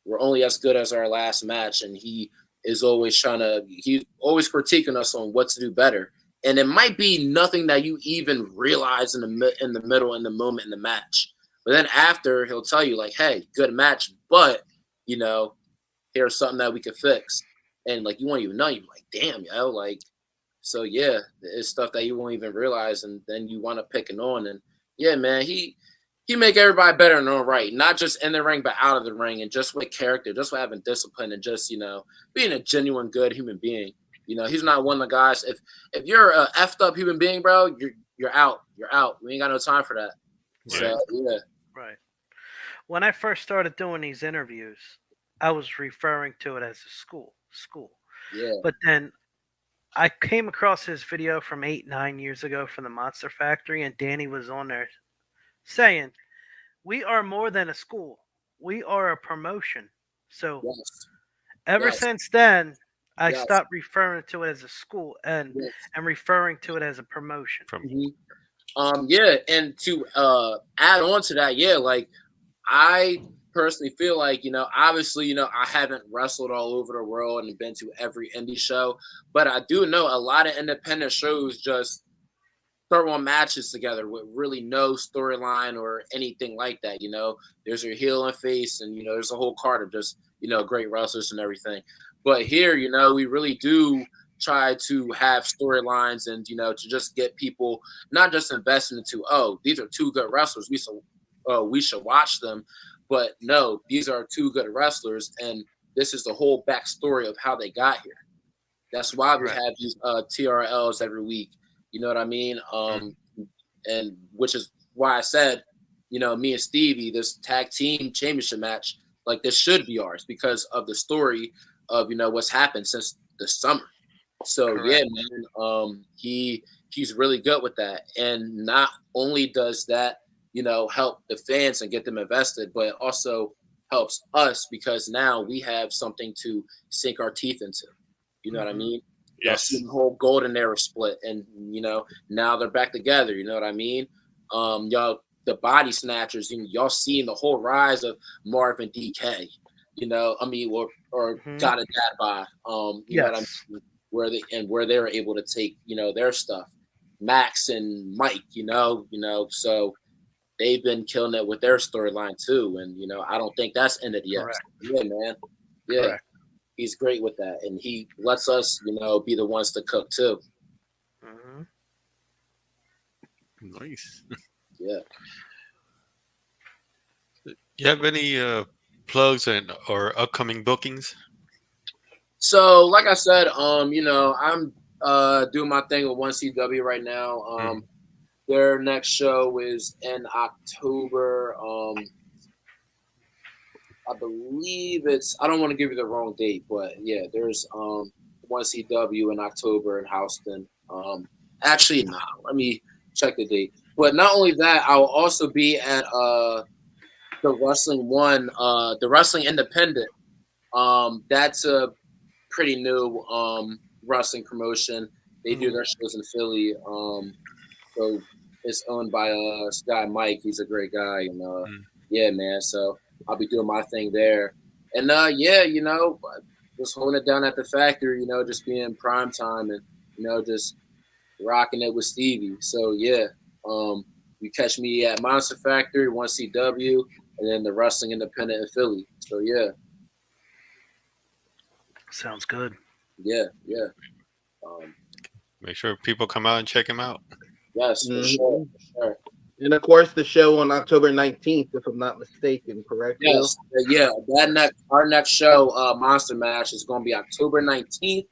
we're only as good as our last match. And he's always critiquing us on what to do better. And it might be nothing that you even realize in the middle, in the moment, in the match. But then after, he'll tell you, like, hey, good match, but, here's something that we could fix. And, like, you won't even know. You're like, damn, like, so, yeah, it's stuff that you won't even realize, and then you want to pick it on. And, yeah, man, he make everybody better in their own right, not just in the ring, but out of the ring, and just with character, just with having discipline, and just, being a genuine good human being. He's not one of the guys. If you're a effed up human being, bro, you're out. You're out. We ain't got no time for that. Right. So, yeah. Right. When I first started doing these interviews, I was referring to it as a school. Yeah. But then I came across his video from 8-9 years ago from the Monster Factory, and Danny was on there saying, we are more than a school. We are a promotion. So ever since then, I stopped referring to it as a school and referring to it as a promotion. Yeah, and to add on to that, like, I personally feel like, obviously, I haven't wrestled all over the world and been to every indie show, but I do know a lot of independent shows just throw on matches together with really no storyline or anything like that. There's your heel and face, and there's a whole card of just great wrestlers and everything. But here, we really do try to have storylines and to just get people not just invested into, oh, these are two good wrestlers, we should watch them. But no, these are two good wrestlers, and this is the whole backstory of how they got here. That's why we have these TRLs every week. You know what I mean? And which is why I said, me and Stevie, this tag team championship match, like, this should be ours because of the story of what's happened since the summer. So yeah, man, he's really good with that, and not only does that help the fans and get them invested, but it also helps us because now we have something to sink our teeth into. You know what I mean? Yes. Y'all see the whole golden era split, and now they're back together. You know what I mean? Y'all, the body snatchers, y'all seeing the whole rise of Marvin DK. Or got a dad by. You know what I mean? Where they were able to take their stuff, Max and Mike. So they've been killing it with their storyline too, and I don't think that's ended yet. Yeah, man. Yeah. Correct. He's great with that, and he lets us, be the ones to cook too. Nice. Yeah. You have any plugs or upcoming bookings? So, like I said, I'm doing my thing with 1CW right now. Their next show is in October. I believe I don't want to give you the wrong date, but yeah, there's 1CW in October in Houston. Actually, no, let me check the date. But not only that, I'll also be at the Wrestling Independent. That's a pretty new wrestling promotion. They do their shows in Philly. So it's owned by this guy Mike. He's a great guy, and yeah, man. So I'll be doing my thing there, and just holding it down at the factory. Just being prime time and just rocking it with Stevie. So yeah, you catch me at Monster Factory, 1CW, and then the Wrestling Independent in Philly. So yeah. Sounds good. Yeah. Make sure people come out and check him out. Yes, for sure. And of course, the show on October 19th, if I'm not mistaken, correct? Yes, yeah. Our next show, Monster Mash, is going to be October 19th,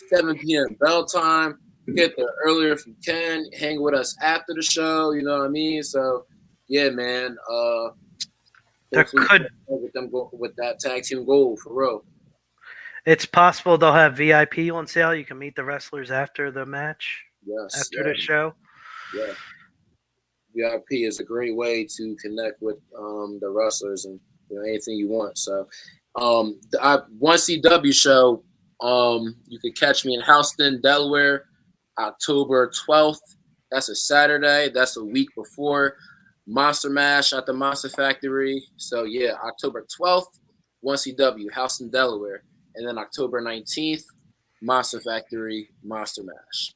7 p.m. bell time. Get there earlier if you can. Hang with us after the show. You know what I mean? So, yeah, man. With that tag team goal for real. It's possible they'll have VIP on sale. You can meet the wrestlers after the match. Yes. After the show. Yeah. VIP is a great way to connect with the wrestlers and anything you want. So, the 1CW show, You can catch me in Houston, Delaware, October 12th. That's a Saturday. That's a week before Monster Mash at the Monster Factory. So yeah, October 12th, 1CW, Houston, Delaware, and then October 19th, Monster Factory, Monster Mash.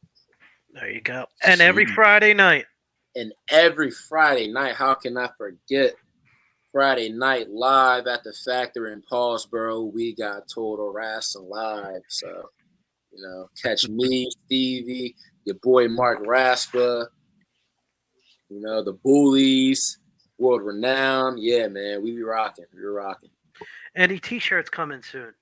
There you go. And every Friday night. And every Friday night, how can I forget? Friday night live at the factory in Paulsboro. We got Total Wrestling Live. So, catch me, Stevie, your boy Mark Raspa, the Bullies, World Renowned. Yeah, man, we be rocking. We're rocking. Any t-shirts coming soon?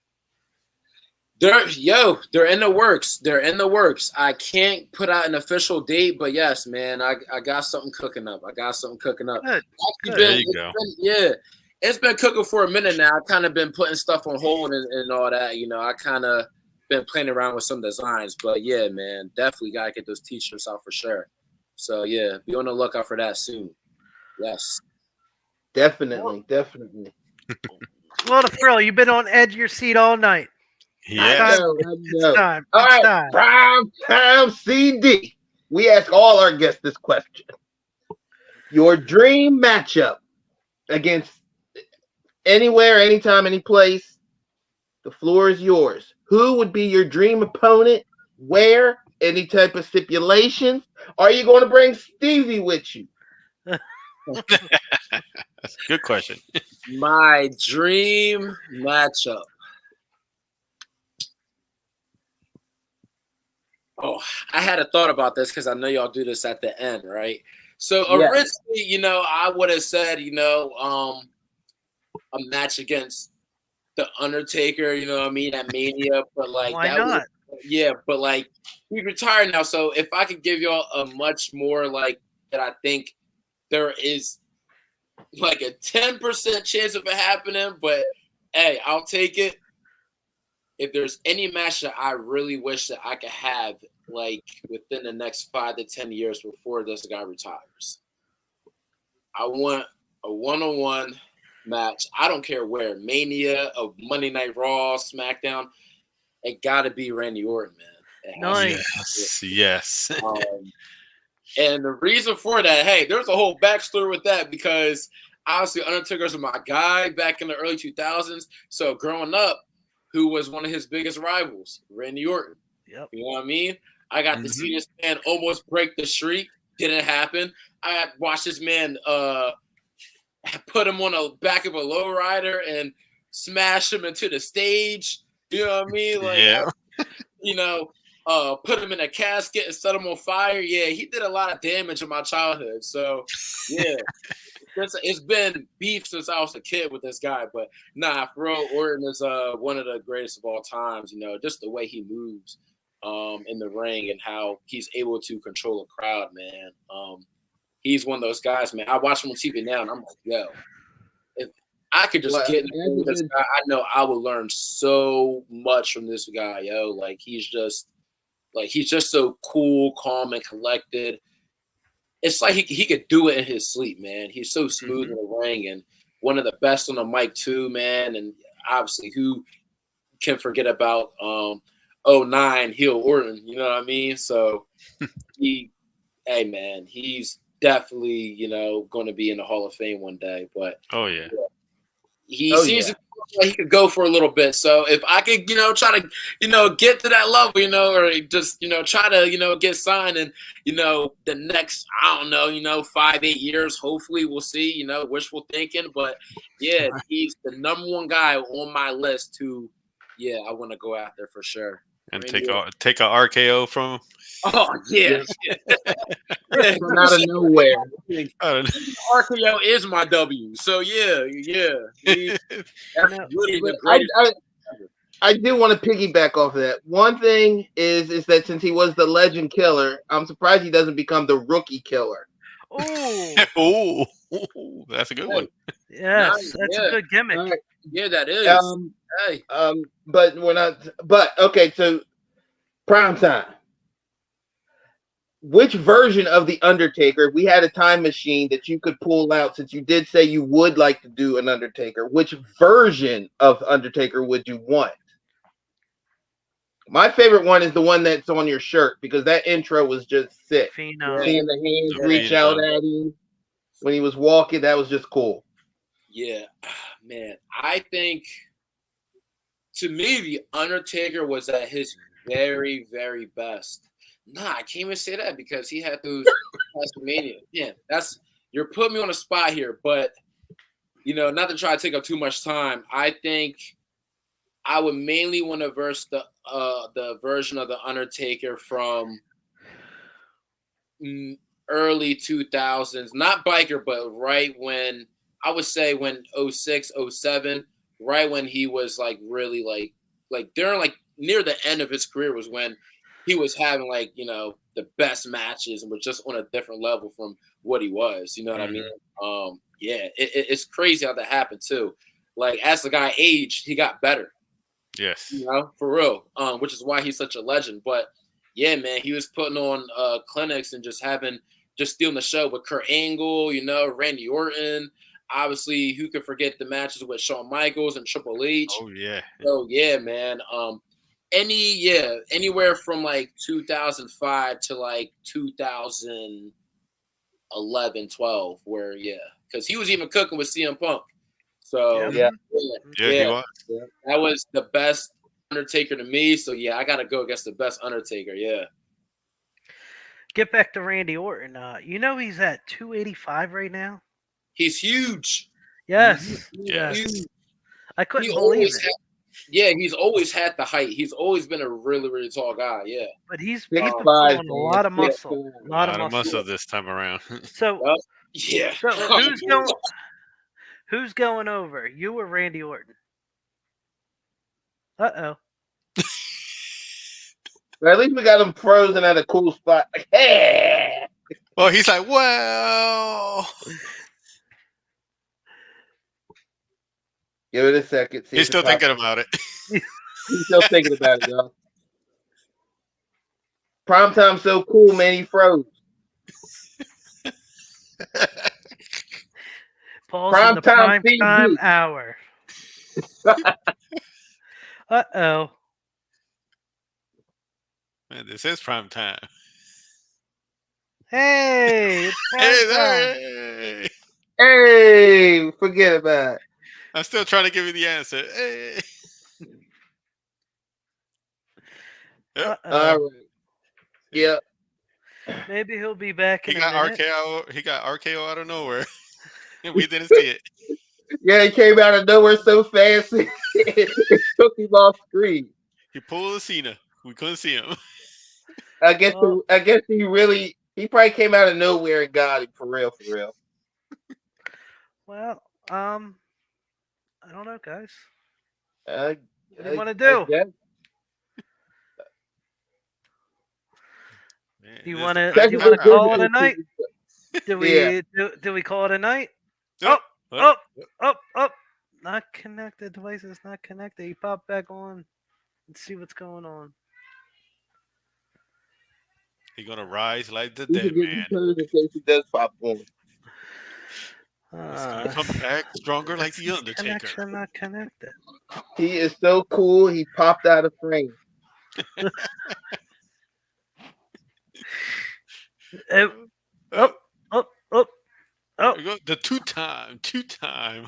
They're in the works. They're in the works. I can't put out an official date, but yes, man, I got something cooking up. Good. There you go. It's been cooking for a minute now. I've kind of been putting stuff on hold and all that. I kind of been playing around with some designs, but yeah, man, definitely got to get those t-shirts out for sure. So yeah, be on the lookout for that soon. Yes. Definitely. Well, the Thrill, you've been on edge of your seat all night. Yeah. It's time. All It's right, time. prime time CD. We ask all our guests this question. Your dream matchup against anywhere, anytime, any place. The floor is yours. Who would be your dream opponent? Where? Any type of stipulations? Are you going to bring Stevie with you? That's a good question. My dream matchup. Oh, I had a thought about this because I know y'all do this at the end, right? So originally, I would have said, a match against the Undertaker, at Mania, but like Why not? But like he's retired now, so if I could give y'all a much more like that, I think there is like a 10% chance of it happening, but hey, I'll take it. If there's any match that I really wish that I could have, like within the next 5 to 10 years before this guy retires, I want a one-on-one match. I don't care where, Mania, a Monday Night Raw, SmackDown. It got to be Randy Orton, man. Nice. Yes. And the reason for that, hey, there's a whole backstory with that because obviously Undertaker's my guy back in the early 2000s. So growing up, who was one of his biggest rivals? Randy Orton. Yep. You know what I mean? I got to see this man almost break the streak. Didn't happen. I got to watch this man put him on the back of a lowrider and smash him into the stage. You know what I mean? Like, yeah. Put him in a casket and set him on fire. Yeah, he did a lot of damage in my childhood. So, yeah. It's been beef since I was a kid with this guy, but nah, for real, Orton is one of the greatest of all times. Just the way he moves in the ring and how he's able to control a crowd, man. He's one of those guys, man. I watch him on TV now, and I'm like, yo, if I could just get into this guy, I know I would learn so much from this guy, yo. Like he's just so cool, calm, and collected. It's like he could do it in his sleep, man. He's so smooth in the ring and one of the best on the mic too, man. And obviously, who can forget about 09 heel Orton? You know what I mean? So hey man, he's definitely going to be in the Hall of Fame one day. But he seems like he could go for a little bit. So if I could, try to, get to that level, or just, try to, get signed and, the next, I don't know, 5-8 years, hopefully we'll see, wishful thinking. But yeah, he's the number one guy on my list who, I want to go after for sure. And take a RKO from him. Oh yeah. From out of nowhere. RKO is my W. So yeah. That's really the greatest. I do want to piggyback off of that. One thing is that since he was the legend killer, I'm surprised he doesn't become the rookie killer. Oh, that's a good one. Yes, that's a good gimmick. Right. Yeah, that is. Hey. But we're not. But okay, so prime time. Which version of the Undertaker, if we had a time machine that you could pull out, since you did say you would like to do an Undertaker, which version of Undertaker would you want? My favorite one is the one that's on your shirt because that intro was just sick. Phenom. Seeing the hands The reach Phenom. out at him when he was walking, that was just cool. Yeah, man. I think to me, the Undertaker was at his very, very best. Nah, I can't even say that because he had those WrestleMania. Yeah, you're putting me on a spot here, but not to try to take up too much time. I think I would mainly want to verse the version of the Undertaker from early 2000s, not biker, but right when I would say when 06, 07, right when he was like really like during like near the end of his career was when he was having like the best matches and was just on a different level from what he was. You know what I mean? Yeah, it's crazy how that happened too. Like as the guy aged, he got better. Yes. For real. Which is why he's such a legend. But yeah, man, he was putting on clinics and just stealing the show with Kurt Angle, Randy Orton. Obviously, who could forget the matches with Shawn Michaels and Triple H? Oh yeah. So yeah, man. Anywhere from like 2005 to like 2011, 12, where because he was even cooking with CM Punk. So Yeah. He was. that was the best Undertaker to me. So yeah, I gotta go against the best Undertaker. Yeah. Get back to Randy Orton. He's at 285 right now. He's huge. Yes. Yes. Huge. I couldn't He believe always it. he's always had the height. He's always been a really, really tall guy. Yeah. But he's Big been five, on a lot of man. muscle. A lot of muscle this time around. So, Yeah. so who's going over? You or Randy Orton? Uh-oh. But at least we got him frozen at a cool spot. Like, hey! Well, he's like, well. Give it a second. See He's if still it pops thinking up. about it. He's still thinking about it, y'all. Primetime's so cool, man. He froze. Paul's in the Primetime prime time TV. hour. Uh-oh. Man, this is prime time. Hey, it's prime time. Hey. Hey, forget about it. I'm still trying to give you the answer. Hey. Yep. Uh-oh. All right. Yeah. Maybe he'll be back He in a got minute. RKO. He got RKO out of nowhere. We didn't see it. Yeah, he came out of nowhere so fast. It took him off screen. He pulled a Cena. We couldn't see him. I guess he probably came out of nowhere and got him for real. Well, I don't know, guys. What do you wanna do? Man, Do you this want is to prime time. call it a night? Do Yeah. we call it a night? Yep. Up. Not connected. Device is not connected. You pop back on and see what's going on. He gonna rise like the He dead can get man. turns in case he does pop on. He's gonna come back stronger like the Undertaker. Connection not connected. He is so cool. He popped out of frame. Up. There we go. The two-time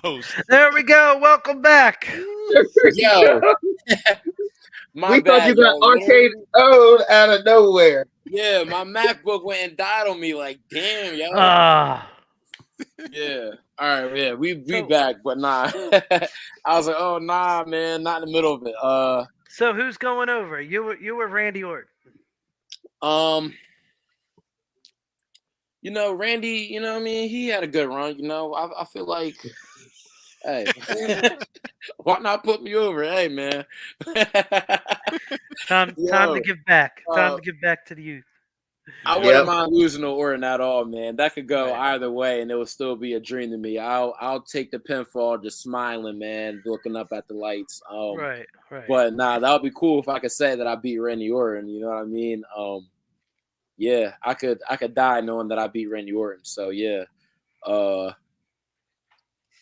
host. There we go. Welcome back. Yo. My We thought you bad, got yo. arcade owned out of nowhere. Yeah, my MacBook went and died on me. Like, damn, yo. Yeah. All right. Yeah, we back, but nah. I was like, oh nah, man, not in the middle of it. So who's going over? You were Randy Orton. Randy. I mean, he had a good run. I feel like, hey, why not put me over? Hey, man. Time to give back. Time to give back to the youth. I wouldn't mind losing to Orton at all, man. That could go either way, and it would still be a dream to me. I'll take the pinfall, just smiling, man, looking up at the lights. Right. But nah, that would be cool if I could say that I beat Randy Orton. You know what I mean? Yeah, I could die knowing that I beat Randy Orton. So yeah, to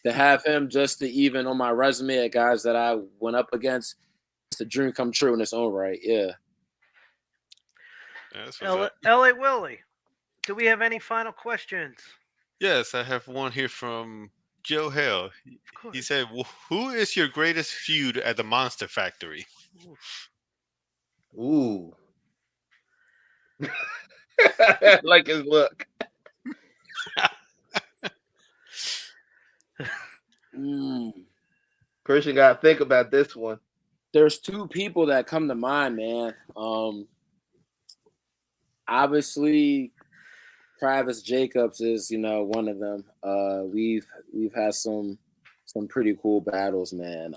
have him just to even on my resume at guys that I went up against, a dream come true in its own right. Yeah. That's what's L.A. up. L.A. Willie, do we have any final questions? Yes, I have one here from Joe Hale. Of course. He said, "Who is your greatest feud at the Monster Factory?" Ooh. I like his look. Mm. Christian got to think about this one. There's two people that come to mind, man. Obviously, Travis Jacobs is, one of them. We've had some pretty cool battles, man.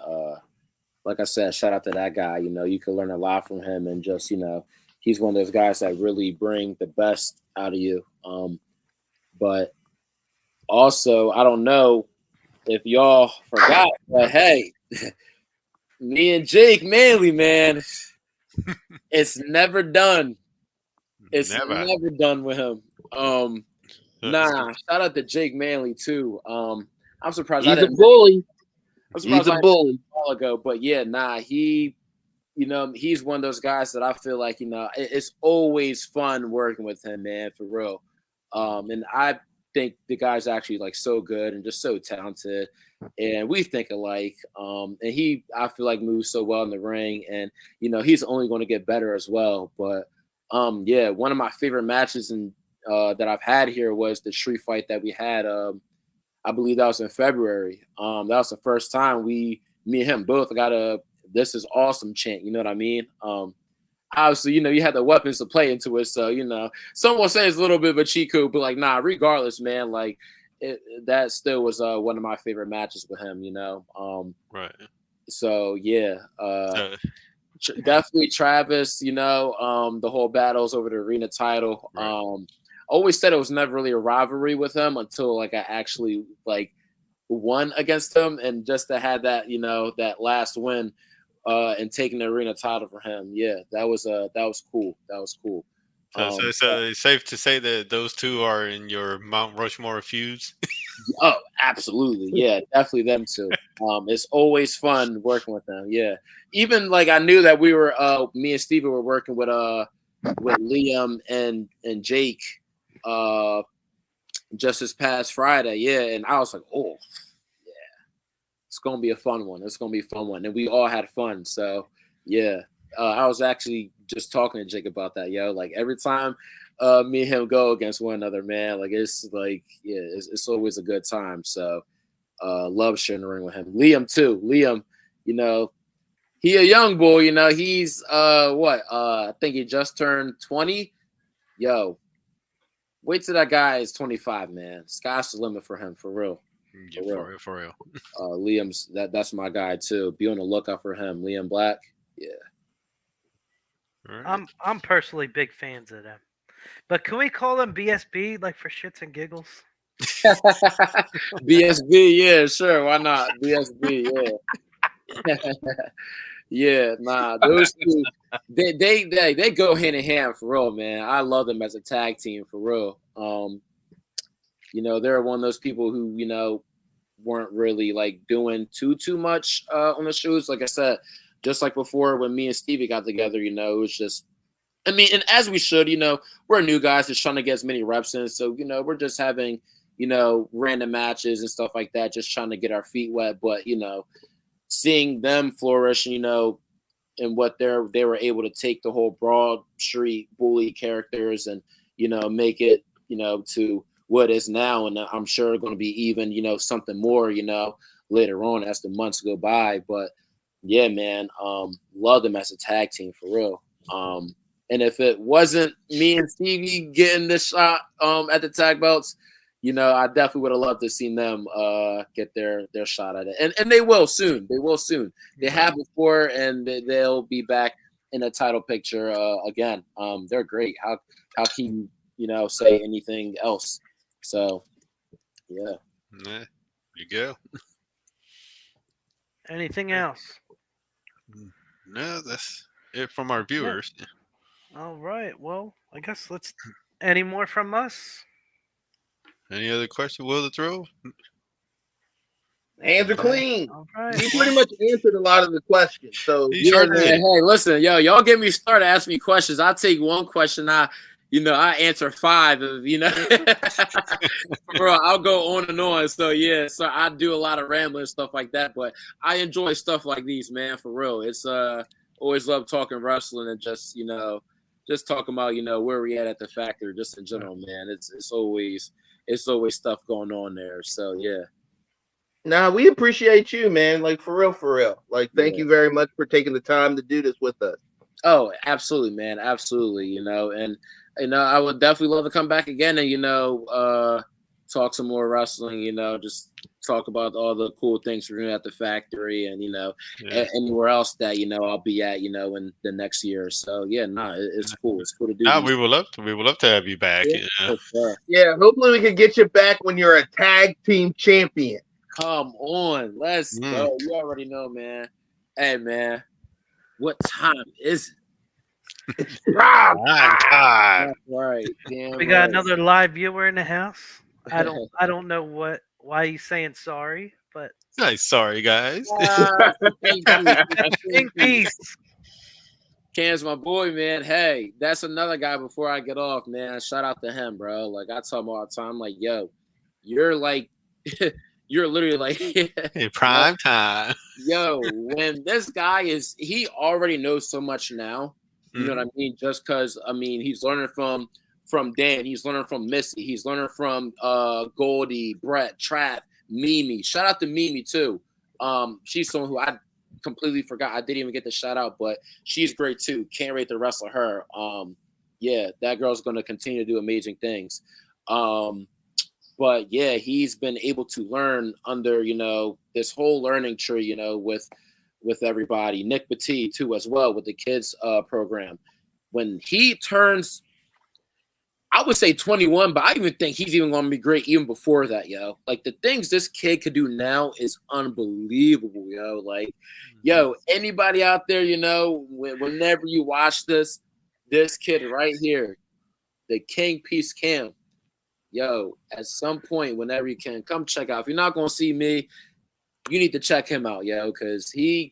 Like I said, shout out to that guy. You can learn a lot from him, and just he's one of those guys that really bring the best out of you. But also, I don't know if y'all forgot, but hey, me and Jake Manley, man, it's never done. It's never done with him. Nah, shout out to Jake Manley too. I'm surprised He's a bully. I'm surprised He's a bully. a while ago, but yeah, nah, he's one of those guys that I feel like it's always fun working with him, man, for real. And I think the guy's actually like so good and just so talented, and we think alike. And I feel like moves so well in the ring, and he's only going to get better as well. But yeah, one of my favorite matches that I've had here was the street fight that we had. I believe that was in February. That was the first time me and him both got a "This is awesome" chant. You know what I mean? Obviously, you had the weapons to play into it. So, some will say it's a little bit of a cheat code, but like, nah, regardless, man, like that still was one of my favorite matches with him, Right. So yeah, definitely Travis, the whole battles over the arena title. Right. Always said it was never really a rivalry with him until like I actually like won against him, and just to have that, that last win. And taking the arena title for him. Yeah, that was cool. That was cool. So it's safe to say that those two are in your Mount Rushmore feuds. Oh, absolutely. Yeah, definitely them two. It's always fun working with them. Yeah. Even like I knew that we were me and Steven were working with Liam and Jake just this past Friday. Yeah, and I was like, oh, it's gonna be a fun one. It's gonna be a fun one, and we all had fun. So yeah, I was actually just talking to Jake about that, yo. Like every time me and him go against one another, man, like it's like it's always a good time. So love sharing the ring with him. Liam too. Liam, he a young boy. He's I think he just turned 20. Yo, wait till that guy is 25, man. Sky's the limit for him, for real. Yeah, for real. Liam's that's my guy too. Be on the lookout for him. Liam Black. Yeah. Right. I'm personally big fans of them. But can we call them BSB like for shits and giggles? BSB, yeah, sure. Why not? BSB, yeah. Yeah, nah, those two they go hand in hand for real, man. I love them as a tag team for real. They're one of those people who, weren't really like doing too much on the shows. Like I said, just like before when me and Stevie got together, it was just, I mean, and as we should, we're new guys just trying to get as many reps in. So, we're just having, random matches and stuff like that, just trying to get our feet wet. But, seeing them flourish, and what they were able to take the whole Broad Street bully characters and, make it, to what is now, and I'm sure going to be even, something more, later on as the months go by. But yeah, man, love them as a tag team for real. And if it wasn't me and Stevie getting this shot at the tag belts, I definitely would have loved to see them get their shot at it, and they will soon. They will soon. They have before, and they'll be back in the title picture again. They're great. How can you say anything else? So, yeah. There you go. Anything else? No, that's it from our viewers. All right. Well, I guess let's. Any more from us? Any other question, Will, to throw? Hands are clean. All right. You pretty much answered a lot of the questions. So He Yeah, sure man. did. Hey, listen, yo, y'all get me started. Ask me questions. I take one question. I answer five. Bro, I'll go on and on. So yeah, so I do a lot of rambling stuff like that. But I enjoy stuff like these, man. For real, it's always love talking wrestling and just talking about where we at the factory, just in general, man. It's always stuff going on there. So yeah. now we appreciate you, man. Like for real, for real. Like thank Yeah. you very much for taking the time to do this with us. Oh, absolutely, man. Absolutely. And I would definitely love to come back again and talk some more wrestling, just talk about all the cool things we're doing at the factory and Yeah. anywhere else that I'll be at in the next year. So yeah, it's cool. It's cool to do. Ah, these we would love to. We would love to have you back. things. Yeah. For sure. Yeah, hopefully we can get you back when you're a tag team champion. Come on, let's go. You already know, man. Hey, man, what time is it? Rob, Time. That's right. Damn We got right. another live viewer in the house. I don't know why he's saying sorry, but Nice. Sorry, guys. pink piece. Cam's my boy, man. Hey, that's another guy before I get off, man. Shout out to him, bro. Like I tell him all the time, like, yo, you're like you're literally like In prime time. yo, when this guy he already knows so much now. You know what I mean? Just because he's learning from Dan, he's learning from Missy, he's learning from Goldie, Brett, Trav, Mimi. Shout out to Mimi too. She's someone who I completely forgot. I didn't even get the shout out, but she's great too. Can't wait to wrestle her. Yeah, that girl's gonna continue to do amazing things. But yeah, he's been able to learn under this whole learning tree, with everybody. Nick Petit too as well with the kids program. When he turns, I would say 21, but I even think he's even going to be great even before that, yo. Like the things this kid could do now is unbelievable, yo. Like, yo, anybody out there, whenever you watch this kid right here, the King Peace Cam, yo, at some point, whenever you can, come check out. If you're not going to see me, you need to check him out, yo, because he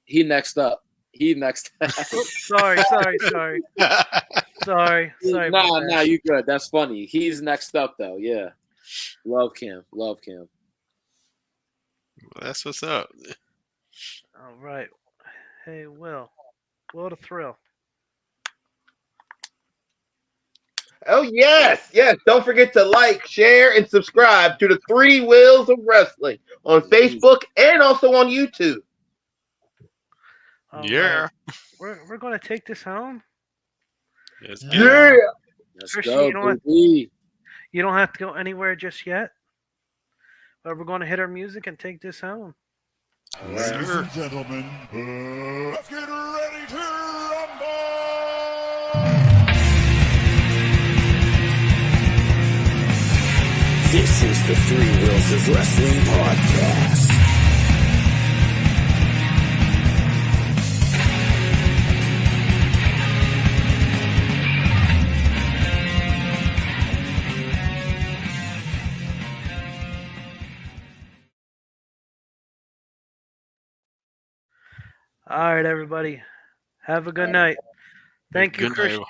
next up. He next up. Sorry. Nah, you good. That's funny. He's next up though. Yeah. Love Cam. Well, that's what's up. All right. Hey, Will the Thrill. Oh yes, yes. Don't forget to like, share, and subscribe to the Three Wheels of Wrestling on Facebook and also on YouTube. All Yeah. right. We're gonna take this home. Let's get Yeah. it. Let's Christian, go, you baby. don't have to go anywhere just yet. But we're gonna hit our music and take this home. Ladies and gentlemen, let's get ready to rumble! This is the Three Wheels of Wrestling podcast. All right, everybody. Have a good night. Thank you, Good night. Christian.